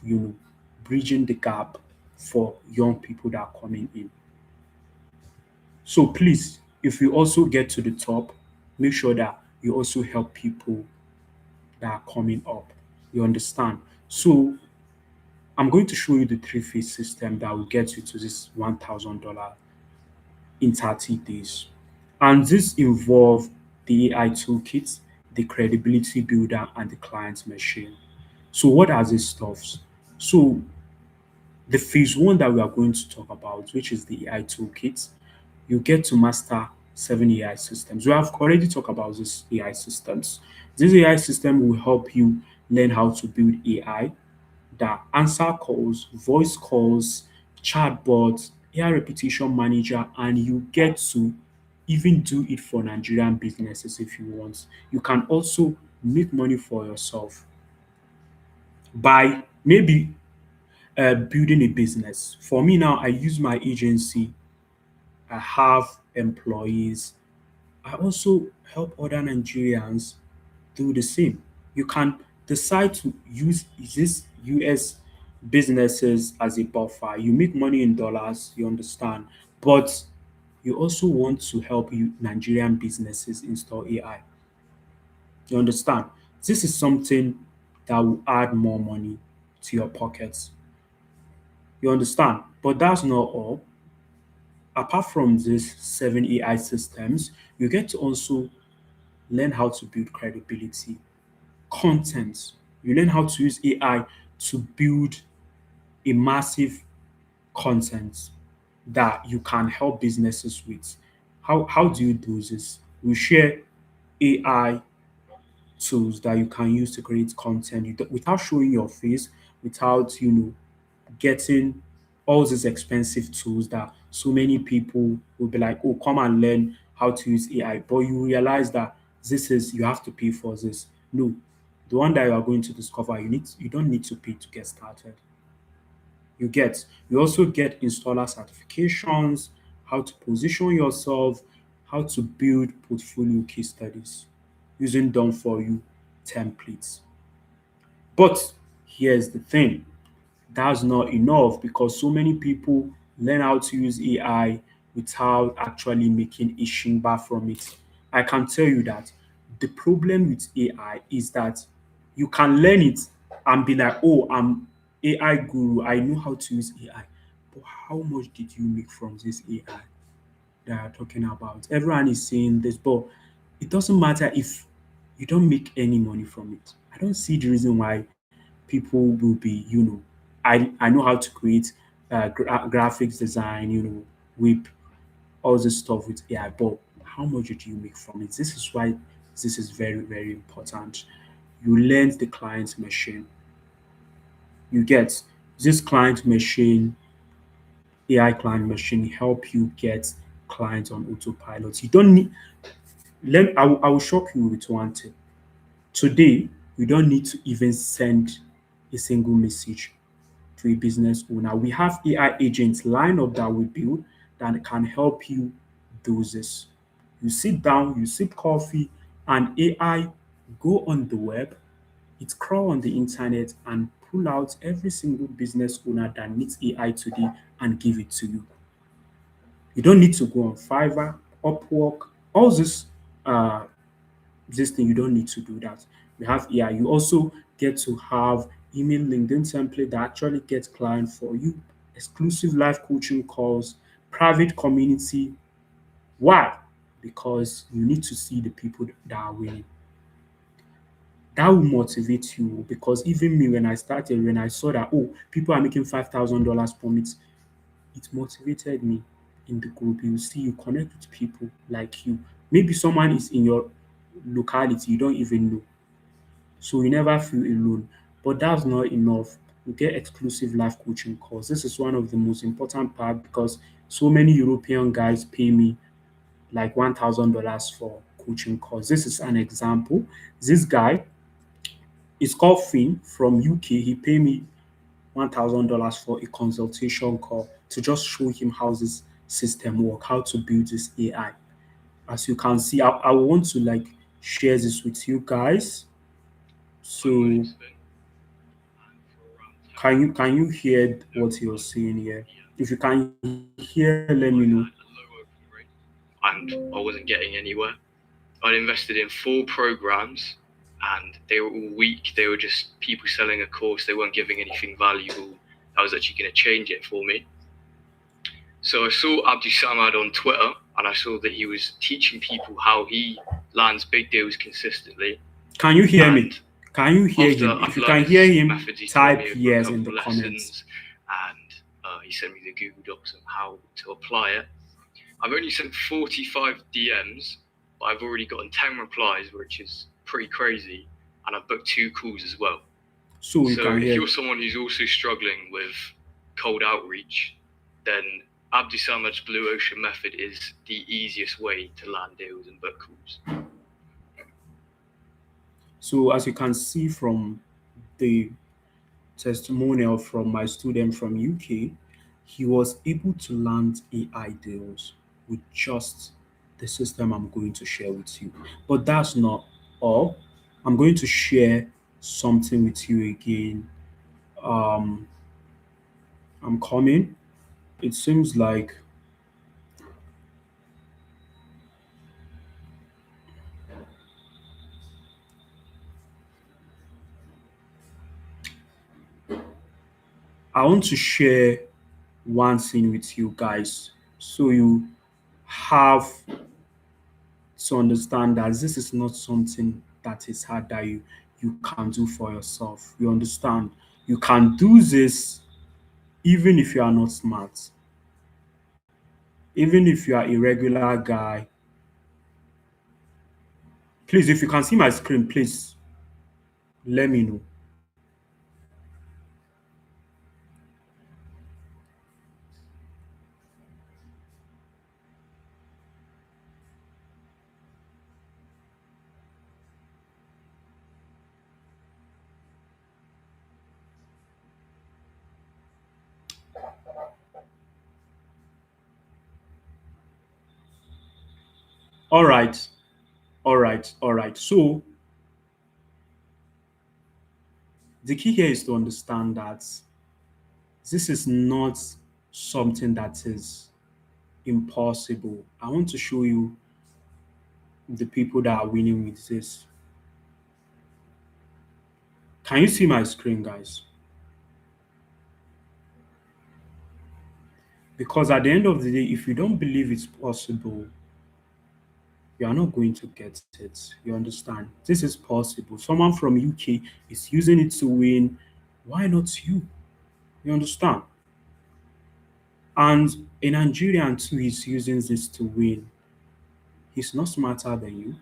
bridging the gap for young people that are coming in. So please, if you also get to the top, make sure that you also help people that are coming up. You understand? So I'm going to show you the three-phase system that will get you to this $1,000 in 30 days. And this involve the AI toolkit, the credibility builder, and the client machine. So what are these stuffs? So the phase one that we are going to talk about, which is the AI toolkit, you get to master 7 AI systems. We have already talked about these AI systems. This AI system will help you learn how to build AI that answer calls, voice calls, chatbots, AI reputation manager, and you get to even do it for Nigerian businesses if you want. You can also make money for yourself by maybe building a business. For me now, I use my agency. I have employees. I also help other Nigerians do the same. You can decide to use this US businesses as a buffer. You make money in dollars, you understand, but you also want to help you Nigerian businesses install AI. You understand? This is something that will add more money to your pockets. You understand? But that's not all. Apart from these 7 AI systems, you get to also learn how to build credibility, content. You learn how to use AI to build a massive content that you can help businesses with. How do you do this? We share AI tools that you can use to create content without showing your face, without getting all these expensive tools that so many people will be like, oh, come and learn how to use AI. But you realize that you have to pay for this. No, the one that you are going to discover, you don't need to pay to get started. You also get installer certifications, how to position yourself, how to build portfolio case studies using done for you templates. But here's the thing, that's not enough because so many people learn how to use AI without actually making a shingba from it. I can tell you that the problem with AI is that you can learn it and be like, oh, I'm AI guru, I know how to use AI. But how much did you make from this AI that are talking about? Everyone is saying this, but it doesn't matter if you don't make any money from it. I don't see the reason why people will be, I know how to create graphics design, whip all this stuff with AI, but how much do you make from it? This is why this is very, very important. You learn the client machine. You get this client machine, AI client machine help you get clients on autopilot. You don't need, I will shock you with one thing. Today, you don't need to even send a single message to a business owner. We have AI agents lined up that we build that can help you do this. You sit down, you sip coffee, and AI go on the web, It crawl on the internet and pull out every single business owner that needs AI today and give it to you. You don't need to go on Fiverr, Upwork, all uh this thing. You don't need to do that. You have AI. You also get to have email LinkedIn template that actually gets clients for you, exclusive live coaching calls, private community. Why? Because you need to see the people that are winning. That will motivate you because even me, when I started, when I saw that, oh, people are making $5,000 per month, it motivated me in the group. You see, you connect with people like you. Maybe someone is in your locality, you don't even know. So you never feel alone. But that's not enough. You get exclusive life coaching calls. This is one of the most important part because so many European guys pay me like $1,000 for coaching calls. This is an example. This guy is called Finn from UK. He paid me $1,000 for a consultation call to just show him how this system work, how to build this AI. As you can see, I want to like share this with you guys. So can you hear what you're saying here? If you can hear, let me know. And I wasn't getting anywhere. I'd invested in 4 programs and they were all weak. They were just people selling a course. They weren't giving anything valuable that was actually going to change it for me. So I saw Abdi Samad on Twitter and I saw that he was teaching people how he lands big deals consistently. Can you hear me? Can you hear him? If you can hear him, type yes in the comments. And he sent me the Google Docs on how to apply it. I've only sent 45 DMs, but I've already gotten 10 replies, which is pretty crazy. And I've booked 2 calls as well. So if you're someone who's also struggling with cold outreach, then Abdi Samad's Blue Ocean method is the easiest way to land deals and book calls. So as you can see from the testimonial from my student from UK, he was able to land AI deals with just the system I'm going to share with you. But that's not all. I'm going to share something with you again. Um, I'm coming. It seems like I want to share one thing with you guys so you have to understand that this is not something that is hard that you can do for yourself. You understand? You can do this even if you are not smart. Even if you are a regular guy. Please, if you can see my screen, please let me know. All right, all right, all right. So the key here is to understand that this is not something that is impossible. I want to show you the people that are winning with this. Can you see my screen, guys? Because at the end of the day, if you don't believe it's possible, you are not going to get it. You understand? This is possible. Someone from UK is using it to win. Why not you? You understand? And a Nigerian too is using this to win. He's not smarter than you.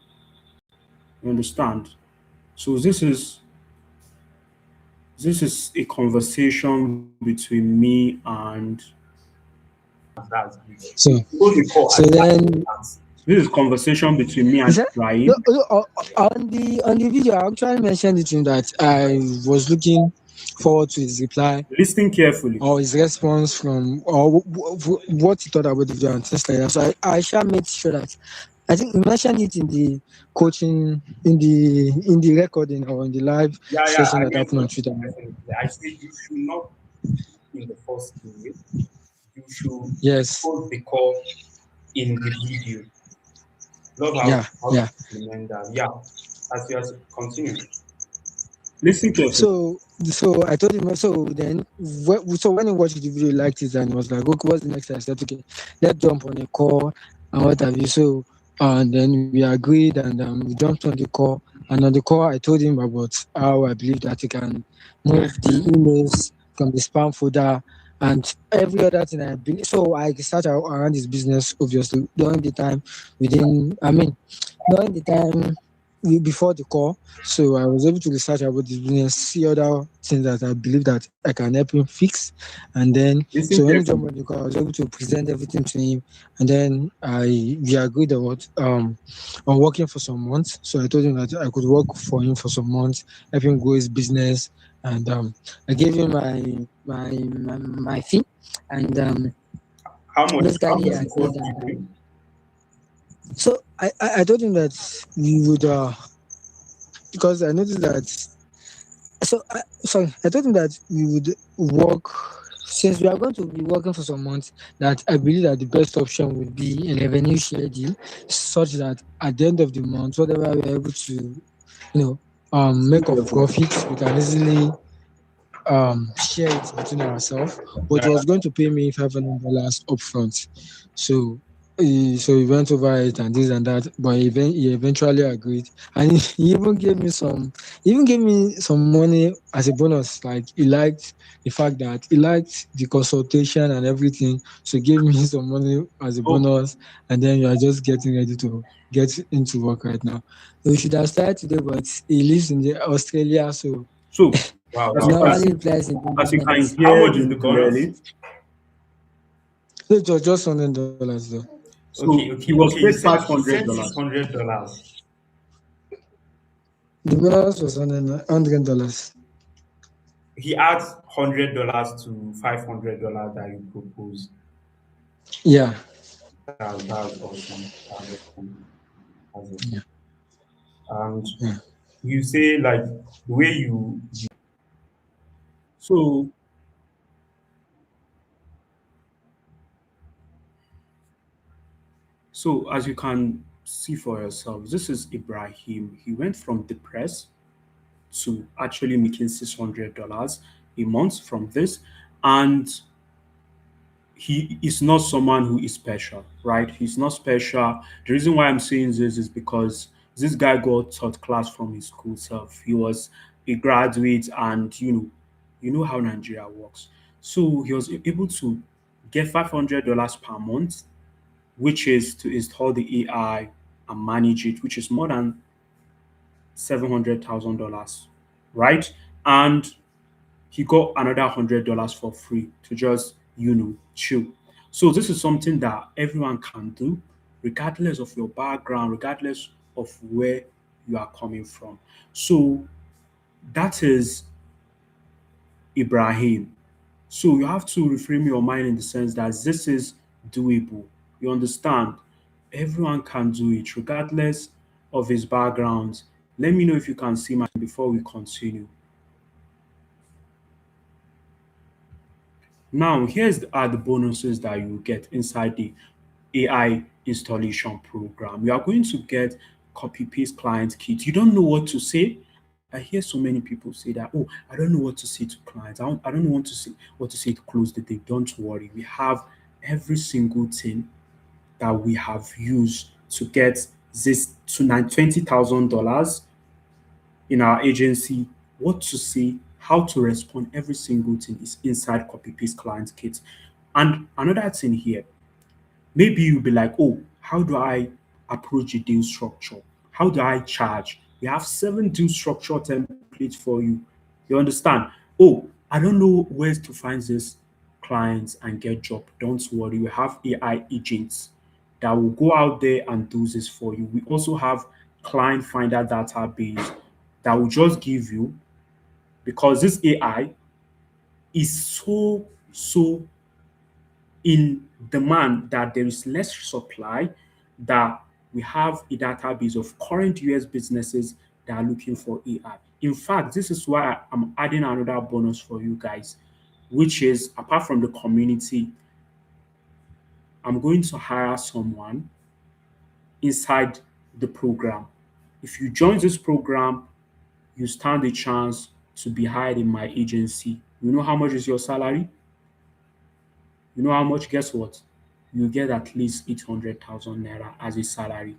You understand? So this is a conversation between me and So then this is conversation between me is and that Ibrahim. on the video I actually mentioned it to him that I was looking forward to his reply Listen carefully. or his response from or what he thought about the video and things like that. So I shall make sure that I think you mentioned it in the coaching, in the recording or in the live Yeah, yeah, session I that happened on mentioned Twitter. it definitely. I said you should not in the first email. You should Yes. post the call in the video. Love Yeah. how Yeah. to implement that. Yeah, as you as continue. Listen carefully. So I told him. So then, so when he watched the video, he liked it and he was like, "Okay, what's the next step?" I said, "Okay, let's jump on a call and what have you." So and then we agreed and we jumped on the call. And on the call, I told him about how I believe that he can move the emails from the spam folder and every other thing. I believe. So I started around his business obviously during the time within. I mean, during the time before the call, so I was able to research about this business, see other things that I believe that I can help him fix. And then, so Listen when he jumped on carefully. the call, I was able to present everything to him. And then we agreed on working for some months. So I told him that I could work for him for some months, help him grow his business. And I gave him my fee. And How basically, much I you said, first give him? so I told him that we would, because I noticed that. Sorry, I told him that we would work since we are going to be working for some months. That I believe that the best option would be a revenue share deal, such that at the end of the month, whatever we are able to, Listen make of carefully. profits, we can easily share it between ourselves. But Yeah, he was going to pay me $500 upfront. So so he went over it and this and that, but he eventually agreed, and he even gave me some money as a bonus. Like he liked the fact that he liked the consultation and everything, so he gave me some money as a oh, bonus. And then we are just getting ready to get into work right now. We should have started today, but he lives in the Australia, so so Wow, he as wow, you can wow. normally see, replies in as you can 20 minutes. How hear much is me the bonus? clearly, So it was just $100 though. Okay, so he okay, was okay. paid five He hundred sent his dollars. $100. The bonus was $100. He adds $100 to $500 that you propose. Yeah. That's awesome. That's awesome. That's Yeah. awesome. And Yeah. you say like the way you so so as you can see for yourselves, this is Ibrahim. He went from depressed to actually making $600 a month from this, and he is not someone who is special, right? He's not special. The reason why I'm saying this is because this guy got taught class from his school self. He was a graduate, and you know how Nigeria works. So he was able to get $500 per month, which is to install the AI and manage it, which is more than $700,000, right? And he got another $100 for free to just chill. So this is something that everyone can do, regardless of your background, regardless of where you are coming from. So that is Ibrahim. So you have to reframe your mind in the sense that this is doable. You understand? Everyone can do it, regardless of his background. Let me know if you can see my before we continue. Now, are the bonuses that you get inside the AI installation program. You are going to get copy paste client kit. You don't know what to say. I hear so many people say that, oh, I don't know what to say to clients. I don't know what to say to close the deal. Don't worry. We have every single thing that we have used to get this to $20,000 in our agency, what to say, how to respond, every single thing is inside copy paste client kit. And another thing here, maybe you'll be like, oh, how do I approach a deal structure? How do I charge? We have 7 deal structure templates for you. You understand? Oh, I don't know where to find this clients and get job. Don't worry, we have AI agents that will go out there and do this for you. We also have client finder database that will just give you, because this AI is so in demand that there is less supply, that we have a database of current US businesses that are looking for AI. In fact, this is why I'm adding another bonus for you guys, which is apart from the community, I'm going to hire someone inside the program. If you join this program, you stand a chance to be hired in my agency. You know how much is your salary? You know how much? Guess what? You get at least 800,000 naira as a salary.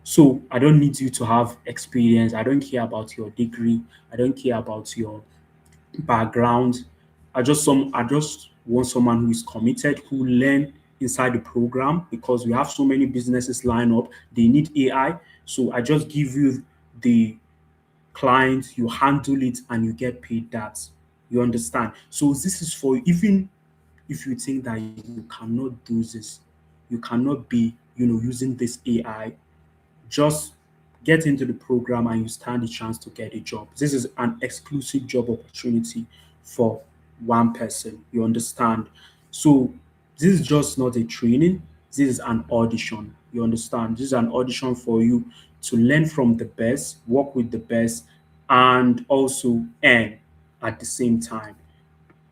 So I don't need you to have experience. I don't care about your degree. I don't care about your background. I just want someone who is committed, who learn inside the program because we have so many businesses line up. They need AI. So I just give you the client, you handle it, and you get paid that. You understand? So this is for even if you think that you cannot do this, you cannot be, using this AI, just get into the program and you stand a chance to get a job. This is an exclusive job opportunity for one person. You understand? So this is just not a training, this is an audition. You understand? This is an audition for you to learn from the best, work with the best, and also earn at the same time.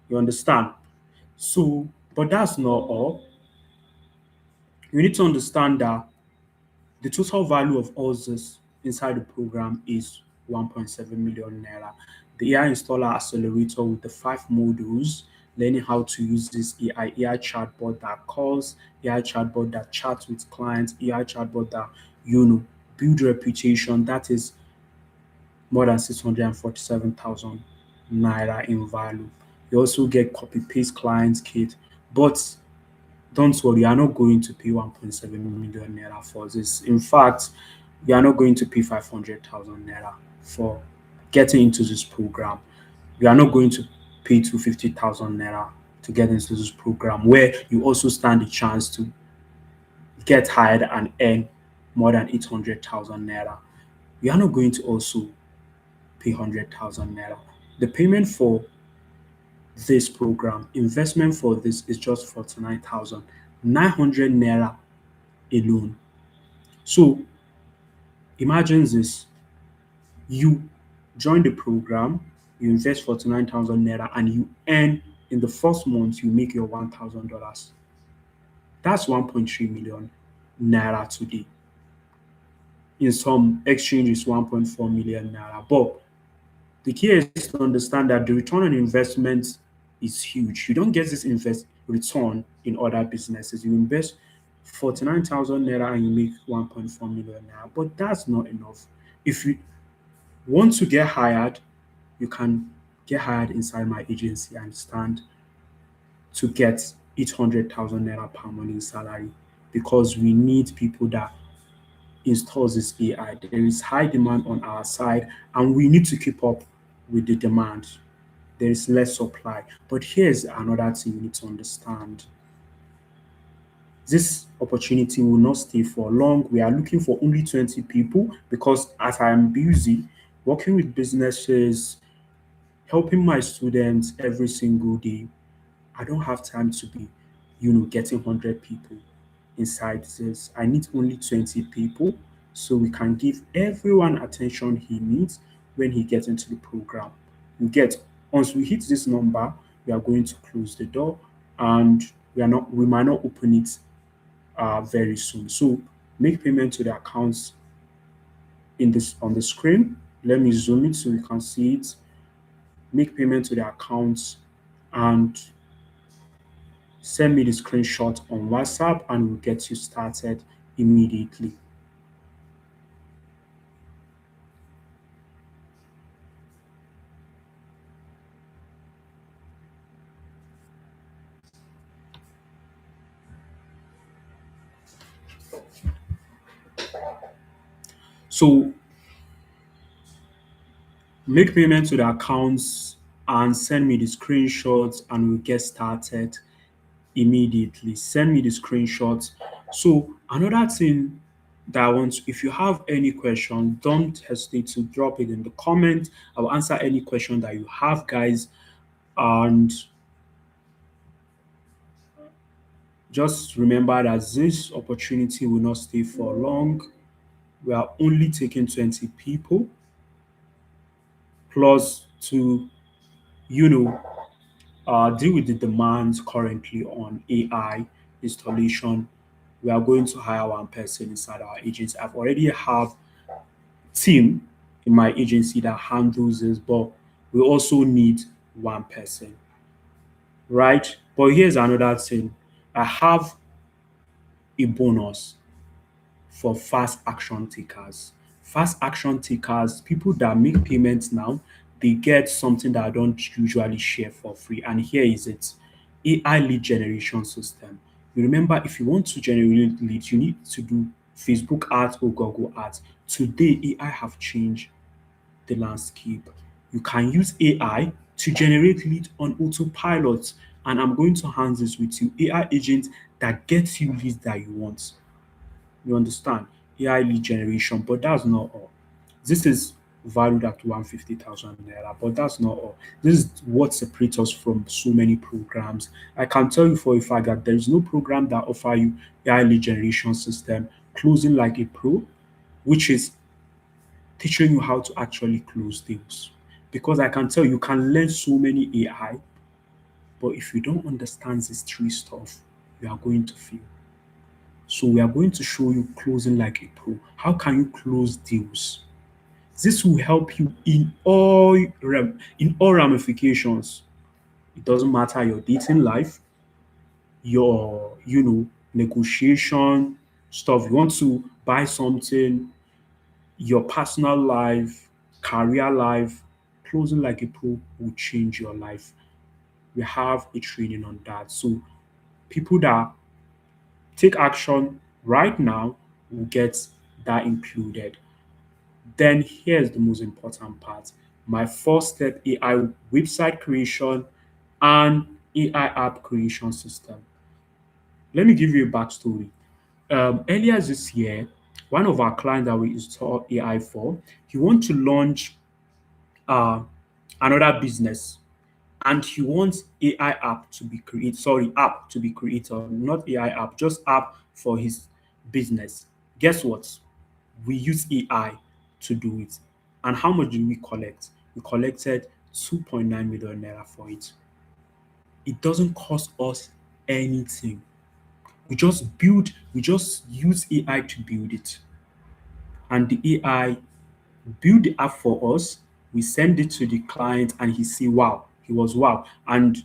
You understand? So, but that's not all. You need to understand that the total value of all this inside the program is 1.7 million naira. The AI installer accelerator with the 5 modules, learning how to use this AI chatbot that calls, AI chatbot that chats with clients, AI chatbot that build reputation. That is more than 647,000 naira in value. You also get copy paste clients kit, but don't worry, you are not going to pay 1.7 million naira for this. In fact, you are not going to pay 500,000 naira for getting into this program. You are not going to pay 250,000 naira to get into this program, where you also stand a chance to get hired and earn more than 800,000 naira. You are not going to also pay 100,000 naira. The payment for this program, investment for this is just 49,900 naira alone. So imagine this, you join the program, you invest 49,000 naira, and you earn in the first month, you make your $1,000. That's 1.3 million naira today. In some exchanges, 1.4 million naira. But the key is to understand that the return on investment is huge. You don't get this invest return in other businesses. You invest 49,000 naira and you make 1.4 million naira. But that's not enough. If you want to get hired, you can get hired inside my agency and stand to get 800,000 naira per month in salary because we need people that installs this AI. There is high demand on our side and we need to keep up with the demand. There is less supply. But here's another thing you need to understand. This opportunity will not stay for long. We are looking for only 20 people because as I am busy working with businesses, helping my students every single day, I don't have time to be, getting 100 people inside this. I need only 20 people so we can give everyone attention he needs when he gets into the program. You get once we hit this number, we are going to close the door and we might not open it very soon. So make payment to the accounts in this on the screen. Let me zoom it so you can see it. Make payment to the accounts and send me the screenshot on WhatsApp and we'll get you started immediately. So make payment to the accounts and send me the screenshots and we'll get started immediately. Send me the screenshots. So another thing that I want, if you have any question, don't hesitate to drop it in the comment. I'll answer any question that you have, guys. And Just remember that this opportunity will not stay for long. We are only taking 20 people plus to, you know, deal with the demands currently on AI installation. We are going to hire one person inside our agency. I've already have team in my agency that handles this, but we also need one person, right? But here's another thing. I have a bonus for fast action takers. Fast action takers, people that make payments now, they get something that I don't usually share for free. And here is it: AI lead generation system. You remember, if you want to generate leads, you need to do Facebook ads or Google ads. Today, AI have changed the landscape. You can use AI to generate leads on autopilot. And I'm going to hand this with you: AI agent that gets you leads that you want. You understand? AI lead generation, but that's not all. This is valued at 150,000 naira, but that's not all. This is what separates us from so many programs. I can tell you for a fact that there is no program that offer you AI lead generation system, closing like a pro, which is teaching you how to actually close deals. Because I can tell you can learn so many AI, but if you don't understand this three stuff, you are going to fail. So we are going to show you closing like a pro. How can you close deals? This will help you in all ramifications. It doesn't matter your dating life, your negotiation stuff. You want to buy something, your personal life, career life. Closing like a pro will change your life. We have a training on that. So people that take action right now will get that included. Then here's the most important part: my first step AI website creation and AI app creation system. Let me give you a backstory. Earlier this year, one of our clients that we install AI for, he want to launch uh, another business, and he wants AI app to be created. Sorry, app to be created, not AI app, just app for his business. Guess what? We use AI to do it. And how much did we collect? We collected 2.9 million naira for it. It doesn't cost us anything. We just use AI to build it. And the AI build the app for us. We send it to the client and he see wow. He was wow. And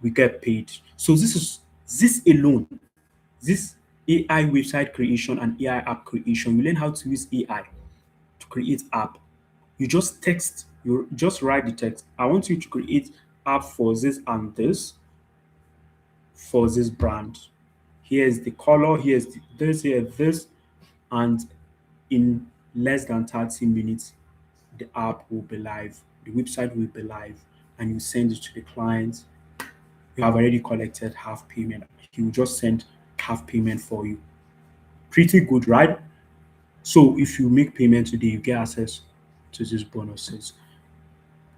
we get paid. So this alone, this AI website creation and AI app creation, you learn how to use AI to create app. You just write the text. I want you to create app for this and this for this brand. Here's the color, here's this, here, this, and in less than 30 minutes, the app will be live, the website will be live, and you send it to the client. You have already collected half payment. He will just send half payment for you. Pretty good, right? So if you make payment today, you get access to these bonuses.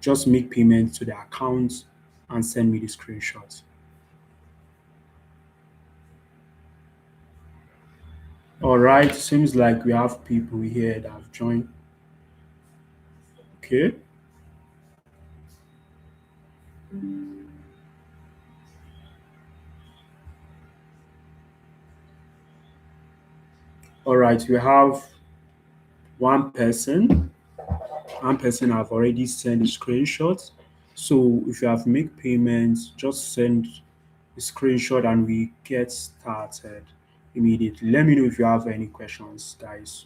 Just make payment to the account and send me the screenshots. All right, seems like we have people here that have joined. Okay. All right, we have one person. One person have already sent a screenshot. So if you have make payments, just send a screenshot and we get started immediately. Let me know if you have any questions, guys.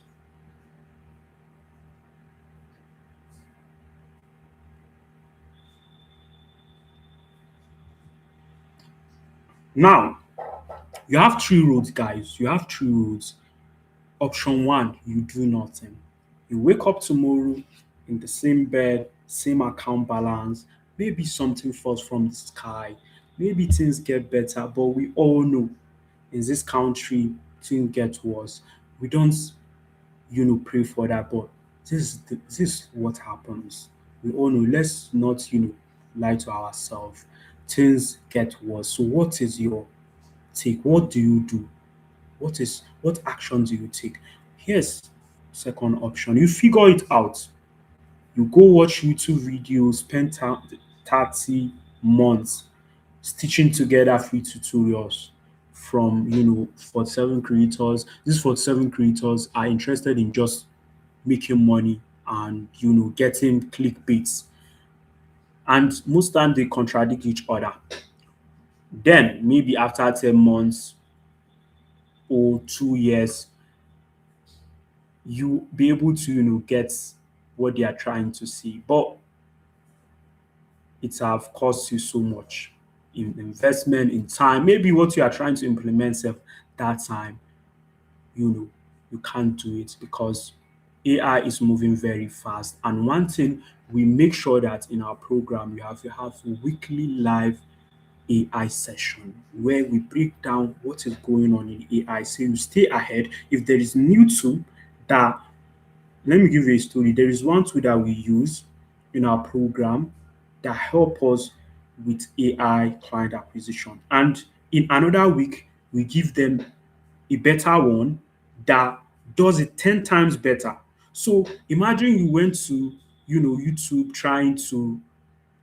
Now, you have three roads, guys. You have three roads. Option one, you do nothing. You wake up tomorrow in the same bed, same account balance, maybe something falls from the sky, maybe things get better, but we all know in this country things get worse. We don't, pray for that, but this is what happens. We all know. Let's not, lie to ourselves. Things get worse. So what is your take? What do you do? What action do you take? Here's second option. You figure it out. You go watch YouTube videos, spend 30 months stitching together free tutorials from 47 creators. These 47 creators are interested in just making money and getting clickbaits. And most times they contradict each other. Then maybe after 10 months or 2 years, you be able to get what they are trying to see. But it have cost you so much in investment, in time. Maybe what you are trying to implement self that time, you know, you can't do it because AI is moving very fast. And one thing we make sure that in our program we have a weekly live AI session where we break down what is going on in AI so you stay ahead. If there is new tool that let me give you a story. There is one tool that we use in our program that help us with AI client acquisition. And in another week, we give them a better one that does it 10 times better. So imagine you went to, YouTube trying to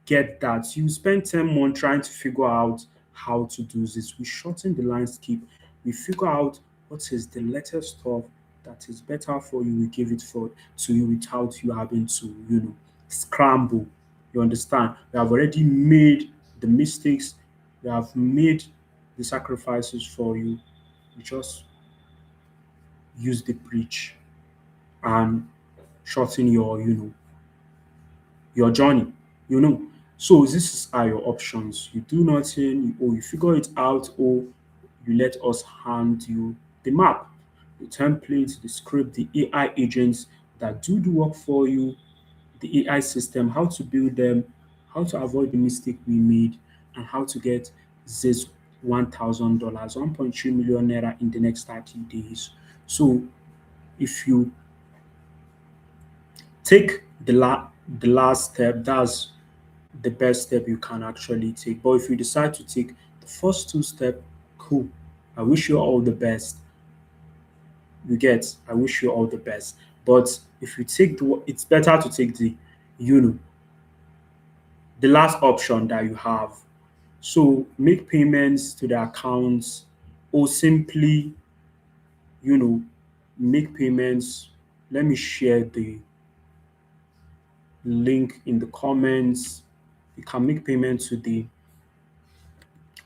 get that. You spend 10 months trying to figure out how to do this. We shorten the landscape. We figure out what is the latest stuff that is better for you. We give it for to you without you having to, scramble. You understand? We have already made the mistakes. We have made the sacrifices for you. We just use the bridge and shorten your journey, you know. So this are your options. You do nothing, or you figure it out, or you let us hand you the map, the templates, the script, the AI agents that do the work for you, the AI system, how to build them, how to avoid the mistake we made, and how to get this $1,000, 1.3 million naira in the next 30 days. So if you take the last step, that's the best step you can actually take. But if you decide to take the first two steps, cool. I wish you all the best. You get, I wish you all the best. But if you take it's better to take you know, the last option that you have. So make payments to the accounts or simply, you know, make payments. Let me share the link in the comments. You can make payment to the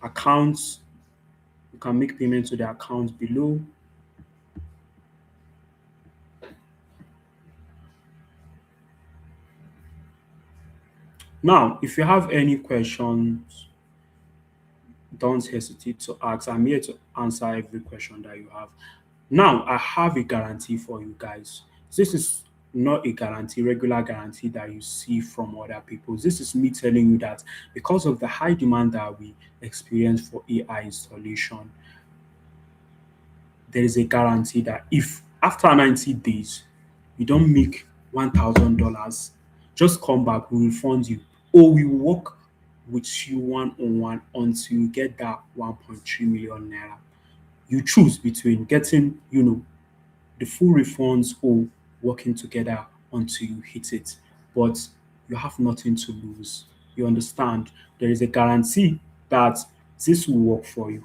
accounts. You can make payment to the account below. Now, if you have any questions, don't hesitate to ask. I'm here to answer every question that you have. Now, I have a guarantee for you guys. This is not a guarantee, regular guarantee that you see from other people. This is me telling you that because of the high demand that we experience for AI installation, there is a guarantee that if after 90 days you don't make $1,000, just come back, we will refund you, or we will work with you one on one until you get that 1.3 million naira. You choose between getting, the full refunds or working together until you hit it. But you have nothing to lose. You understand? There is a guarantee that this will work for you.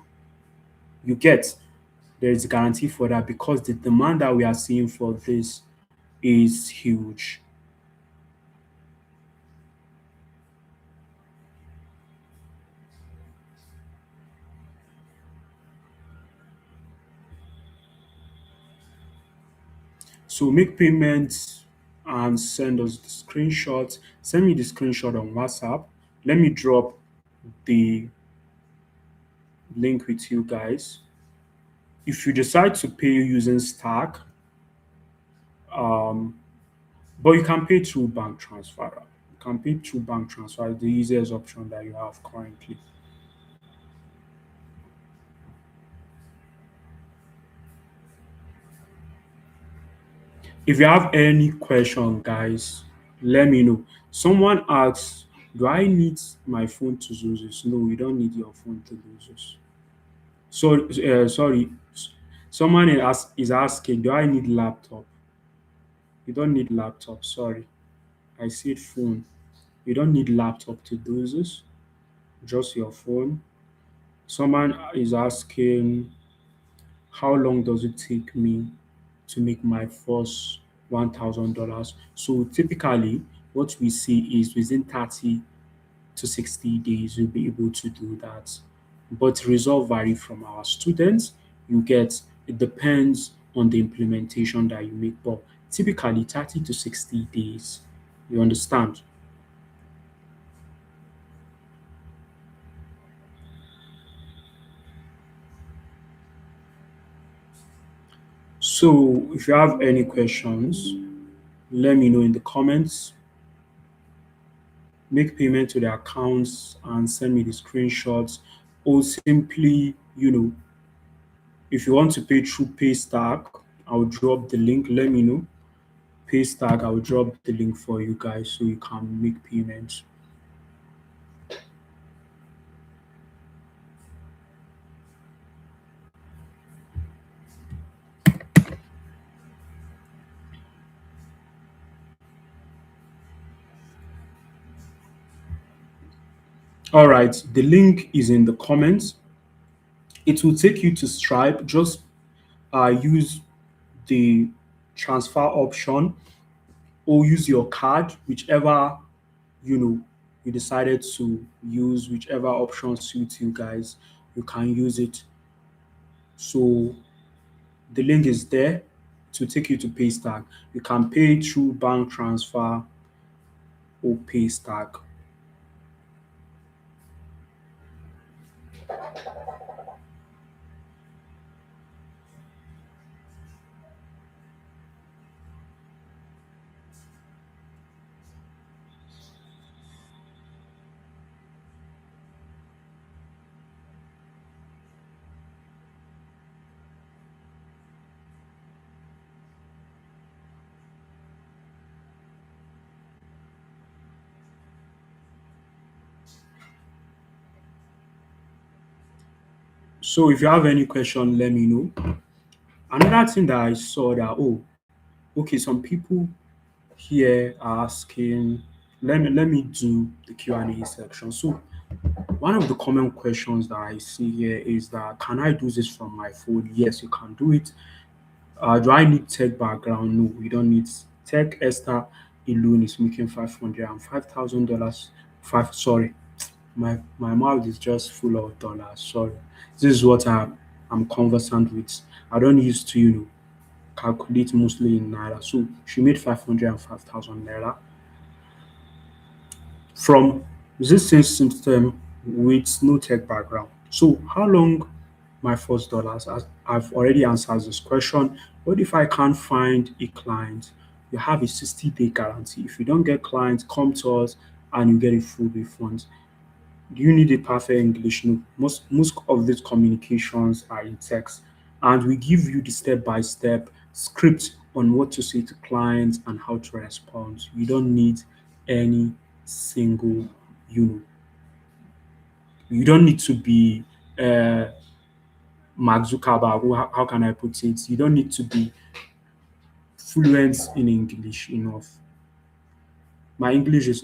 You get, there is a guarantee for that because the demand that we are seeing for this is huge. So make payments and send us the screenshot. Send me the screenshot on WhatsApp. Let me drop the link with you guys. If you decide to pay using Stack, um, but you can pay through bank transfer. You can pay through bank transfer, the easiest option that you have currently. If you have any question, guys, let me know. Someone asks, do I need my phone to use this? No, you don't need your phone to use this. So, sorry, someone is asking, do I need laptop? You don't need laptop. Sorry, I said phone. You don't need laptop to do this. Just your phone. Someone is asking, how long does it take me to make my first $1,000? So typically, what we see is within 30 to 60 days, you'll be able to do that. But results vary from our students. You get it depends on the implementation that you make, but typically 30 to 60 days. You understand? So if you have any questions, let me know in the comments. Make payment to the accounts and send me the screenshots, or simply, if you want to pay through Paystack, I'll drop the link. Let me know. Paystack, I'll drop the link for you guys so you can make payments. All right, the link is in the comments. It will take you to Stripe. Just use the transfer option or use your card, whichever you know you decided to use, whichever option suits you guys. You can use it. So the link is there to take you to Paystack. You can pay through bank transfer or Paystack. So if you have any question, let me know. Another thing that I saw that, okay, some people here are asking. Let me do the Q&A section. So one of the common questions that I see here is that, can I do this from my phone? Yes, you can do it. Do I need tech background? No, we don't need tech. Esther alone is making $505,000. Sorry, my mouth is just full of dollars. Sorry, this is what I'm conversant with. I don't used to calculate mostly in naira. So she made 505,000 naira from this same system with no tech background. So how long my first dollars? I've already answered this question. What if I can't find a client? You have a 60-day guarantee. If you don't get clients, come to us and you get a full refund. Do you need a perfect English? No. Most of these communications are in text, and we give you the step-by-step script on what to say to clients and how to respond. You don't need any single, you know, you don't need to be Mark Zuckerberg. How can I put it? You don't need to be fluent in English enough. My English is